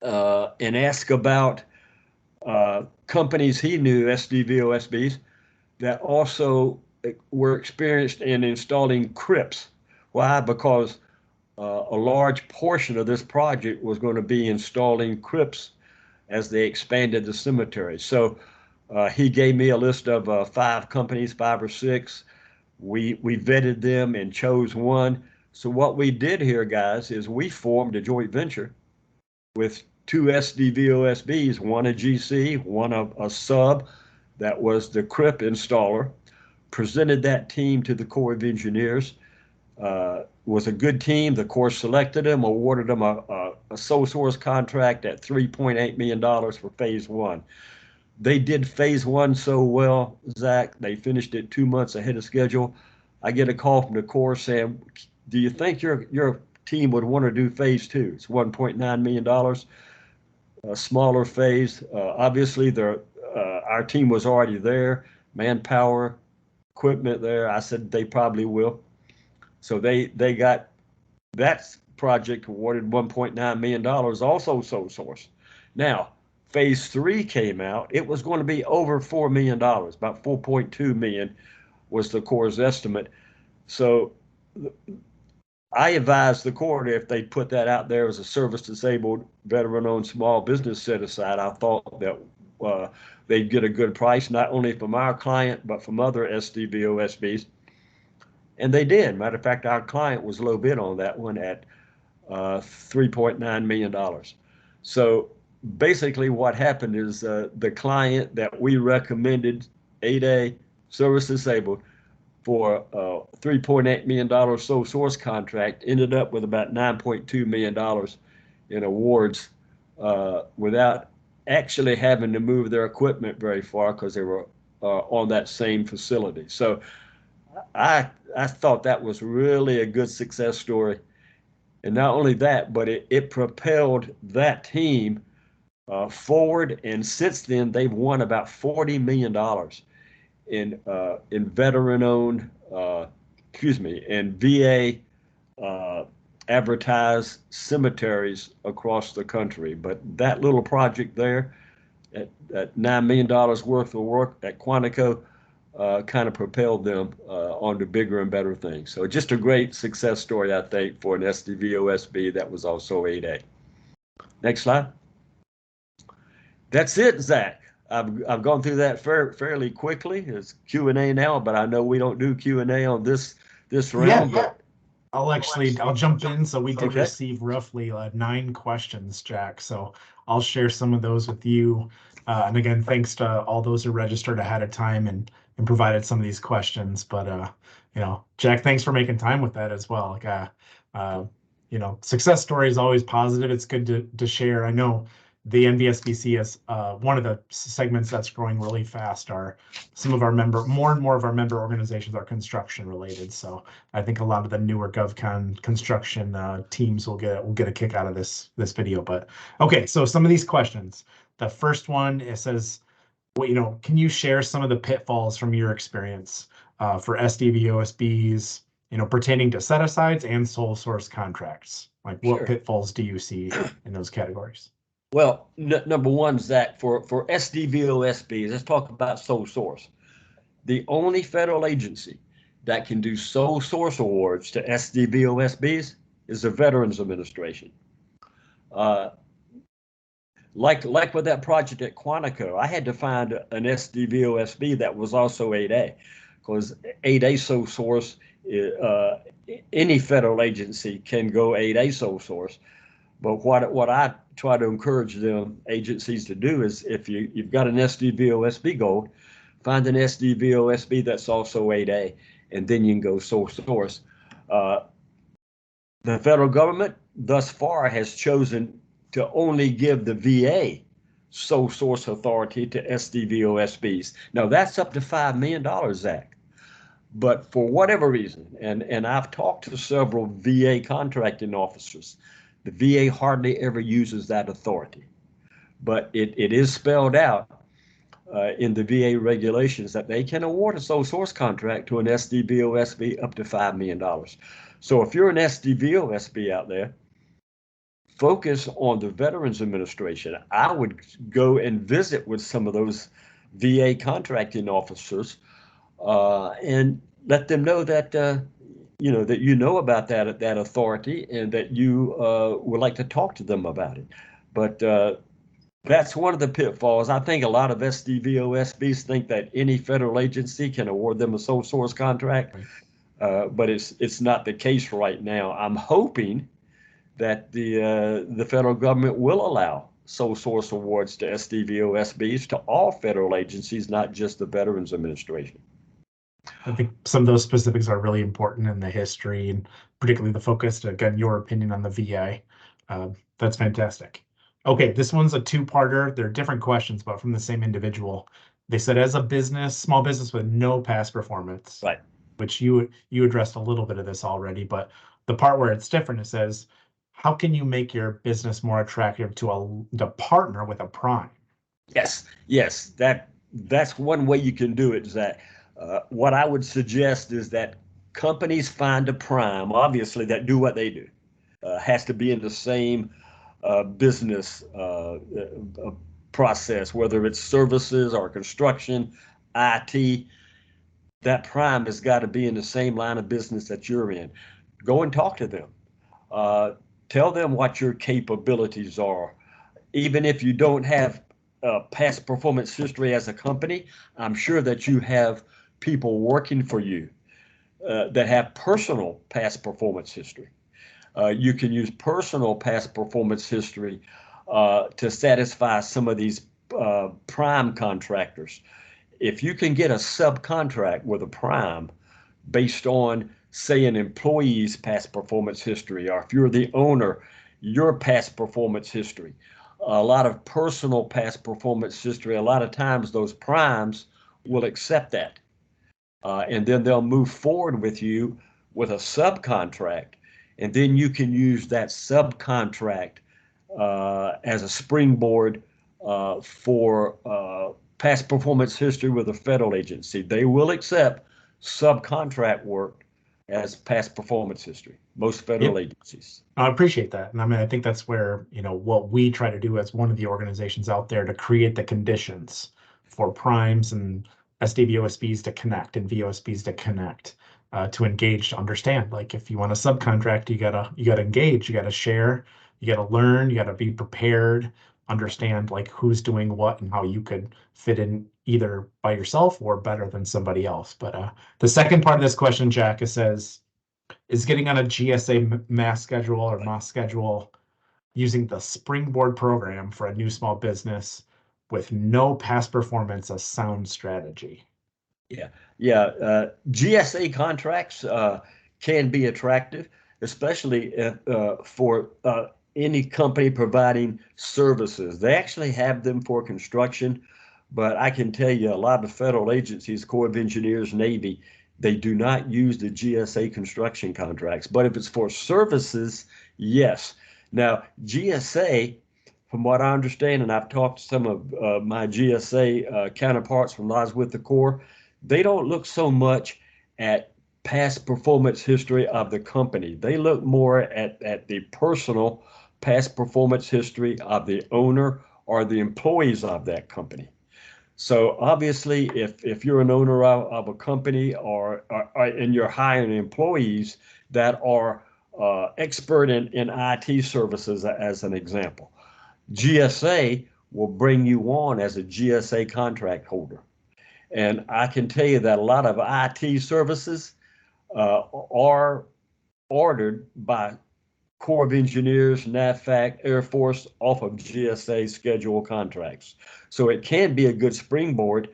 and asked about companies he knew, SDVOSBs, that also were experienced in installing crypts. Why? Because a large portion of this project was going to be installing crypts as they expanded the cemetery. So he gave me a list of 5 companies, 5 or 6. We vetted them and chose one. So what we did here, guys, is we formed a joint venture with 2 SDVOSBs, one a GC, one a sub that was the CRIP installer, presented that team to the Corps of Engineers. Was a good team. The Corps selected them, awarded them a sole source contract at $3.8 million for phase 1. They did phase 1 so well, Zach, they finished it 2 months ahead of schedule. I get a call from the Corps saying, do you think your team would want to do phase 2? It's $1.9 million, a smaller phase. Obviously, our team was already there, manpower, equipment there. I said they probably will. So they got that project awarded $1.9 million, also sole source. Now, phase 3 came out. It was going to be over $4 million, about $4.2 million was the Corps' estimate. So I advised the Corps if they put that out there as a service-disabled, veteran-owned small business set-aside, I thought that they'd get a good price, not only from our client, but from other SDVOSBs. And they did. Matter of fact, our client was low bid on that one at $3.9 million. So basically what happened is the client that we recommended, 8A, service disabled, for a $3.8 million sole source contract, ended up with about $9.2 million in awards without actually having to move their equipment very far because they were on that same facility. So I thought that was really a good success story. And not only that, but it propelled that team forward. And since then, they've won about $40 million in veteran-owned, in VA advertised cemeteries across the country. But that little project there, at $9 million worth of work at Quantico, kind of propelled them onto bigger and better things. So just a great success story, I think, for an SDVOSB that was also 8A. Next slide. That's it, Zach. I've gone through that fairly quickly. It's Q&A now, but I know we don't do Q&A on this round. Yeah. I'll jump in. So we did Okay. receive roughly 9 questions, Jack. So I'll share some of those with you. And again, thanks to all those who registered ahead of time and provided some of these questions. But Jack, thanks for making time with that as well. Success story is always positive. It's good to share. I know the NVSBC is one of the segments that's growing really fast. Are some of our more and more of our member organizations are construction related. So I think a lot of the newer GovCon construction teams will get a kick out of this video. But okay, so some of these questions. The first one, it says, can you share some of the pitfalls from your experience for SDVOSBs, pertaining to set-asides and sole source contracts? Like, what Sure. pitfalls do you see in those categories? Well, number one, Zach, for SDVOSBs, let's talk about sole source. The only federal agency that can do sole source awards to SDVOSBs is the Veterans Administration. Like with that project at Quantico, I had to find an SDVOSB that was also 8A, because 8A sole source, any federal agency can go 8A sole source. But what I try to encourage them agencies to do is, if you've got an SDVOSB gold, find an SDVOSB that's also 8A, and then you can go sole source. The federal government thus far has chosen to only give the VA sole source authority to SDVOSBs. Now that's up to $5 million, Zach. But for whatever reason, and I've talked to several VA contracting officers, the VA hardly ever uses that authority. But it is spelled out in the VA regulations that they can award a sole source contract to an SDVOSB up to $5 million. So if you're an SDVOSB out there, focus on the Veterans Administration. I would go and visit with some of those VA contracting officers and let them know that that you know about that authority and that you would like to talk to them about it. But that's one of the pitfalls. I think a lot of SDVOSBs think that any federal agency can award them a sole source contract, but it's not the case right now. I'm hoping that the federal government will allow sole source awards to SDVOSBs to all federal agencies, not just the Veterans Administration. I think some of those specifics are really important in the history and particularly the focus, again, your opinion on the VA. That's fantastic. Okay, this one's a two-parter. They're different questions, but from the same individual. They said, as a business, small business with no past performance, Right. which you addressed a little bit of this already, but the part where it's different, it says, how can you make your business more attractive to partner with a prime? Yes, that's one way you can do it, Zach. What I would suggest is that companies find a prime, obviously, that do what they do. Has to be in the same business process, whether it's services or construction, IT. That prime has got to be in the same line of business that you're in. Go and talk to them. Tell them what your capabilities are. Even if you don't have past performance history as a company, I'm sure that you have people working for you that have personal past performance history. You can use personal past performance history to satisfy some of these prime contractors. If you can get a subcontract with a prime based on, say, an employee's past performance history, or if you're the owner, your past performance history, a lot of personal past performance history, a lot of times those primes will accept that. And then they'll move forward with you with a subcontract. And then you can use that subcontract as a springboard for past performance history with a federal agency. They will accept subcontract work as past performance history, most federal agencies. I appreciate that. And I mean, I think that's where, what we try to do as one of the organizations out there to create the conditions for primes and SDVOSBs to connect and VOSBs to connect, to engage, to understand. Like, if you want a subcontract, you gotta engage, you gotta share, you gotta learn, you gotta be prepared, understand like who's doing what and how you could fit in either by yourself or better than somebody else. But the second part of this question, Jack, says, is getting on a GSA mass schedule or MOS schedule using the Springboard program for a new small business with no past performance a sound strategy? Yeah. GSA contracts can be attractive, especially for any company providing services. They actually have them for construction, but I can tell you a lot of federal agencies, Corps of Engineers, Navy, they do not use the GSA construction contracts. But if it's for services, yes. Now, GSA, from what I understand, and I've talked to some of my GSA counterparts when I was with the Corps, they don't look so much at past performance history of the company. They look more at the personal past performance history of the owner or the employees of that company. So obviously, if you're an owner of a company and you're hiring employees that are expert in IT services, as an example, GSA will bring you on as a GSA contract holder. And I can tell you that a lot of IT services are ordered by Corps of Engineers, NAVFAC, Air Force off of GSA schedule contracts. So it can be a good springboard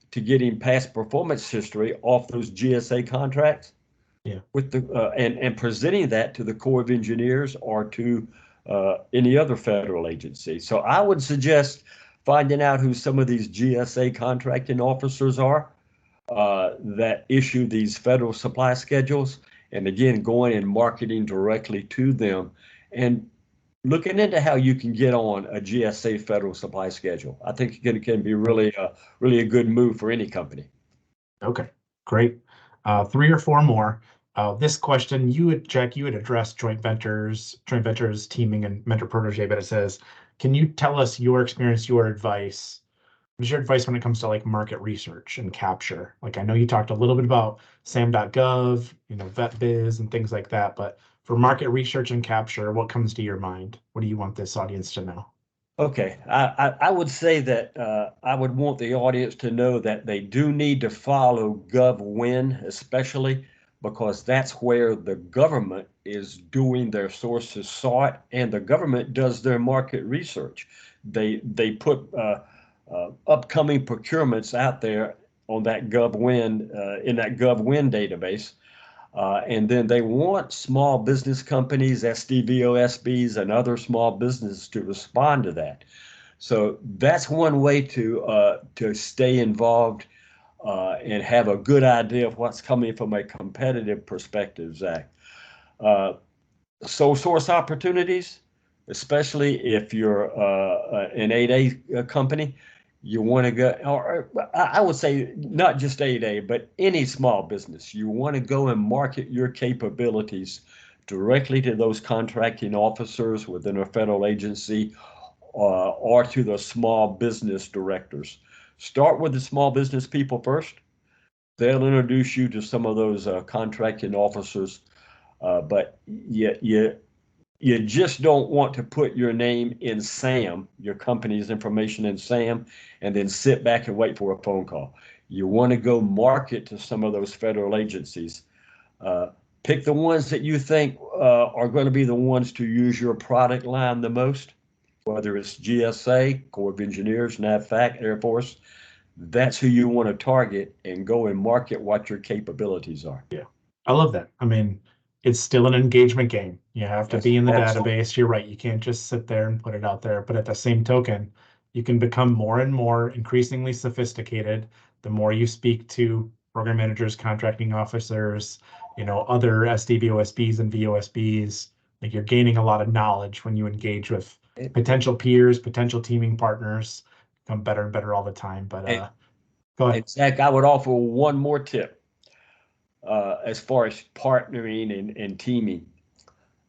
to getting past performance history off those GSA contracts. Yeah. With the and presenting that to the Corps of Engineers or to any other federal agency. So I would suggest finding out who some of these GSA contracting officers are that issue these federal supply schedules, and again, going and marketing directly to them and looking into how you can get on a GSA federal supply schedule. I think it can be really a good move for any company. Okay, great. 3 or 4 more. This question, Jack, you had addressed joint ventures, teaming, and mentor protege, but it says, can you tell us your experience, your advice? What is your advice when it comes to like market research and capture? Like I know you talked a little bit about SAM.gov, VetBiz and things like that, but for market research and capture, what comes to your mind? What do you want this audience to know? Okay, I would say that I would want the audience to know that they do need to follow GovWin, especially because that's where the government is doing their sources sought, and the government does their market research. They put upcoming procurements out there on that GovWin in that GovWin database. And then they want small business companies, SDVOSBs, and other small businesses to respond to that. So that's one way to stay involved and have a good idea of what's coming from a competitive perspective, Zach. Sole source opportunities, especially if you're an 8A company, you want to go, or I would say not just 8A, but any small business. You want to go and market your capabilities directly to those contracting officers within a federal agency or to the small business directors. Start with the small business people first. They'll introduce you to some of those contracting officers, but you just don't want to put your name in SAM, your company's information in SAM, and then sit back and wait for a phone call. You want to go market to some of those federal agencies. Pick the ones that you think are going to be the ones to use your product line the most, whether it's GSA, Corps of Engineers, NAVFAC, Air Force. That's who you want to target and go and market what your capabilities are. Yeah, I love that. I mean, it's still an engagement game. You have to be in the database. You're right. You can't just sit there and put it out there. But at the same token, you can become more and more increasingly sophisticated the more you speak to program managers, contracting officers, other SDVOSBs and VOSBs. Like you're gaining a lot of knowledge when you engage with potential peers, potential teaming partners. Become better and better all the time. But go ahead. Zach, I would offer one more tip. As far as partnering and teaming.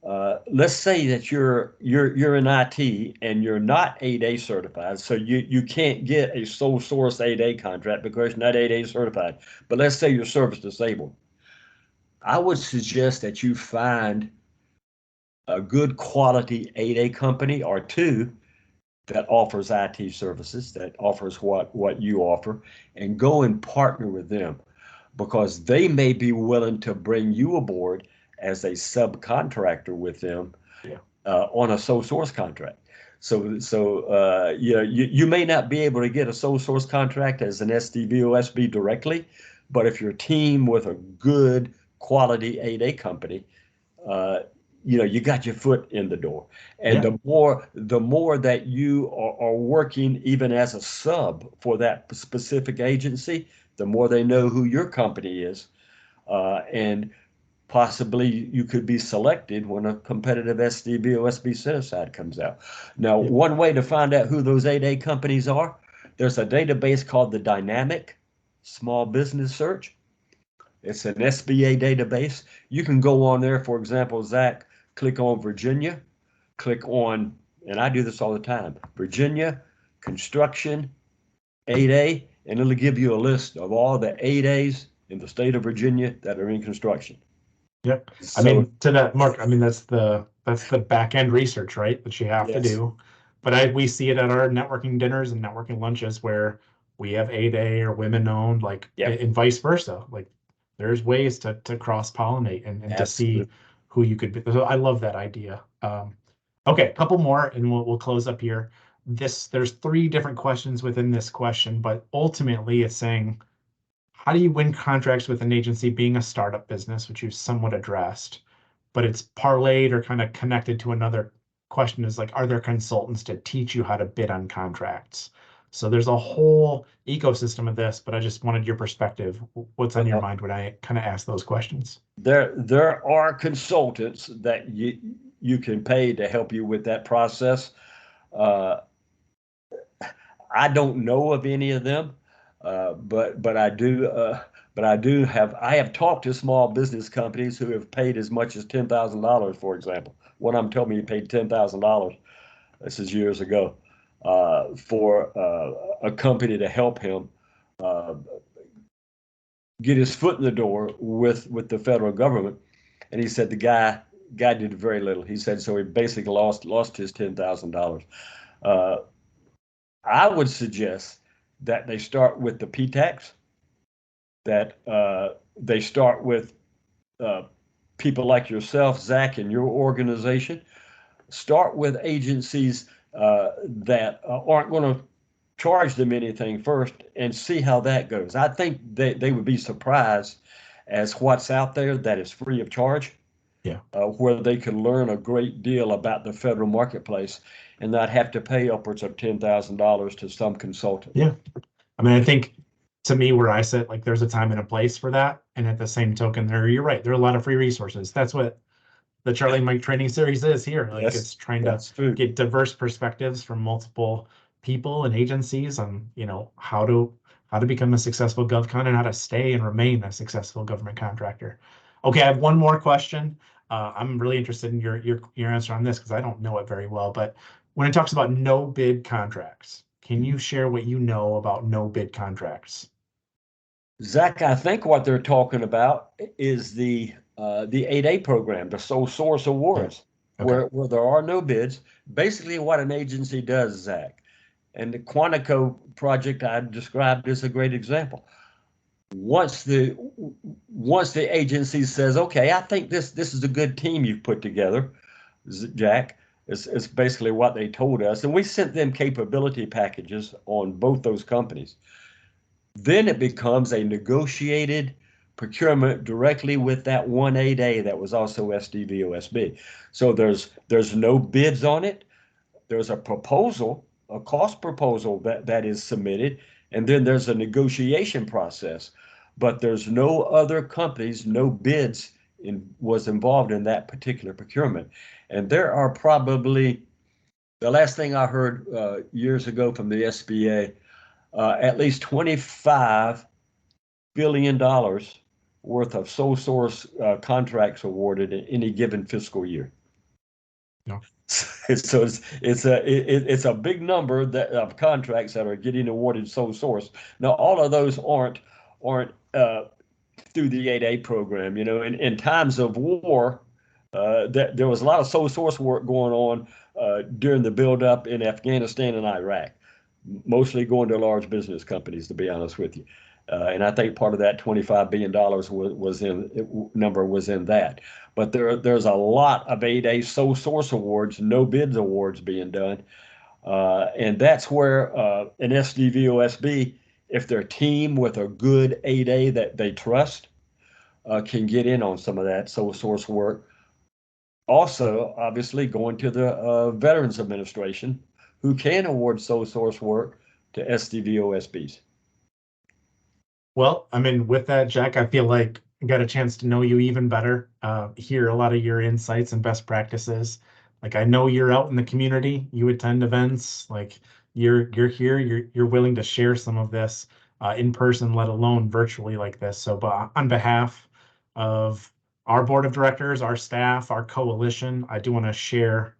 Let's say that you're in IT and you're not 8A certified, so you can't get a sole source 8A contract because you're not 8A certified. But let's say you're service disabled. I would suggest that you find a good quality 8A company or two that offers IT services, that offers what you offer, and go and partner with them, because they may be willing to bring you aboard as a subcontractor with them on a sole source contract. So you may not be able to get a sole source contract as an SDVOSB directly, but if you're teamed with a good quality 8A company, you got your foot in the door. And the more that you are working even as a sub for that specific agency, the more they know who your company is, and possibly you could be selected when a competitive SDVOSB set-aside comes out. Now, one way to find out who those 8A companies are, there's a database called the Dynamic Small Business Search. It's an SBA database. You can go on there, for example, Zach, click on Virginia, click on, and I do this all the time, Virginia, construction, 8A, and it'll give you a list of all the 8As in the state of Virginia that are in construction. Yep. I mean, to that, Mark, I mean, that's the back end research, right? That you have to do. But we see it at our networking dinners and networking lunches where we have 8A or women owned, like, and vice versa. Like there's ways to cross-pollinate and to see who you could be. So I love that idea. Okay, a couple more and we'll close up here. There's 3 different questions within this question, but ultimately it's saying, how do you win contracts with an agency being a startup business, which you've somewhat addressed, but it's parlayed or kind of connected to another question is like, are there consultants to teach you how to bid on contracts? So there's a whole ecosystem of this, but I just wanted your perspective. What's on your mind when I kind of ask those questions? There are consultants that you can pay to help you with that process. I don't know of any of them. But I have talked to small business companies who have paid as much as $10,000, for example. One of them told me he paid $10,000. This is years ago, for a company to help him uh, get his foot in the door with the federal government. And he said the guy did very little. He said so he basically lost his $10,000. Uh, I would suggest that they start with the P-tax, that they start with people like yourself, Zach, and your organization. Start with agencies that aren't going to charge them anything first and see how that goes. I think they would be surprised as what's out there that is free of charge. Yeah. Where they could learn a great deal about the federal marketplace and not have to pay upwards of $10,000 to some consultant. Yeah. I mean, I think to me, where I sit, like there's a time and a place for that. And at the same token, you're right. There are a lot of free resources. That's what the Charlie and Mike training series is here. Like Yes, it's trying to that's true. get diverse perspectives from multiple people and agencies on, how to become a successful GovCon and how to stay and remain a successful government contractor. Okay, I have one more question. I'm really interested in your answer on this because I don't know it very well. But when it talks about no bid contracts, can you share what you know about no bid contracts? Zach, I think what they're talking about is the 8A program, the sole source awards, Okay. where there are no bids. Basically, what an agency does, Zach, and the Quantico project I described is a great example. Once the agency says, okay, I think this is a good team you've put together, Jack, it's basically what they told us, and we sent them capability packages on both those companies. Then it becomes a negotiated procurement directly with that 1-8A that was also SDVOSB. So there's no bids on it. There's a proposal, a cost proposal that is submitted, and then there's a negotiation process. But there's no other companies, no bids was involved in that particular procurement. And there are probably, the last thing I heard years ago from the SBA, at least $25 billion worth of sole source contracts awarded in any given fiscal year. No. So it's a big number of contracts that are getting awarded sole source. Now, all of those aren't through the 8A program. In times of war, there was a lot of sole source work going on during the buildup in Afghanistan and Iraq, mostly going to large business companies, to be honest with you. And I think part of that $25 billion was in that. But there's a lot of 8A sole source awards, no bids awards being done. And that's where an SDVOSB, if their team with a good 8A that they trust, can get in on some of that sole source work. Also, obviously, going to the Veterans Administration, who can award sole source work to SDVOSBs. Well, I mean, with that, Jack, I feel like I got a chance to know you even better, hear a lot of your insights and best practices. Like I know you're out in the community, you attend events, like you're here, you're willing to share some of this in person, let alone virtually like this. So, but on behalf of our board of directors, our staff, our coalition, I do want to share,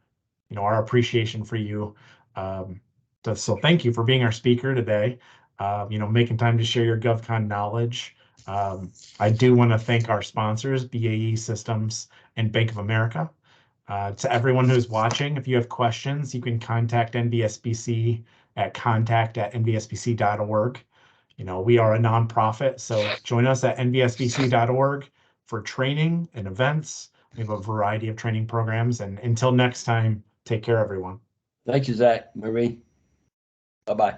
our appreciation for you. So thank you for being our speaker today. Making time to share your GovCon knowledge. I do want to thank our sponsors, BAE Systems and Bank of America. To everyone who's watching, if you have questions, you can contact NVSBC at contact@nvsbc.org. We are a nonprofit, so join us at nvsbc.org for training and events. We have a variety of training programs, and until next time, take care, everyone. Thank you, Zach, Marie. Bye-bye.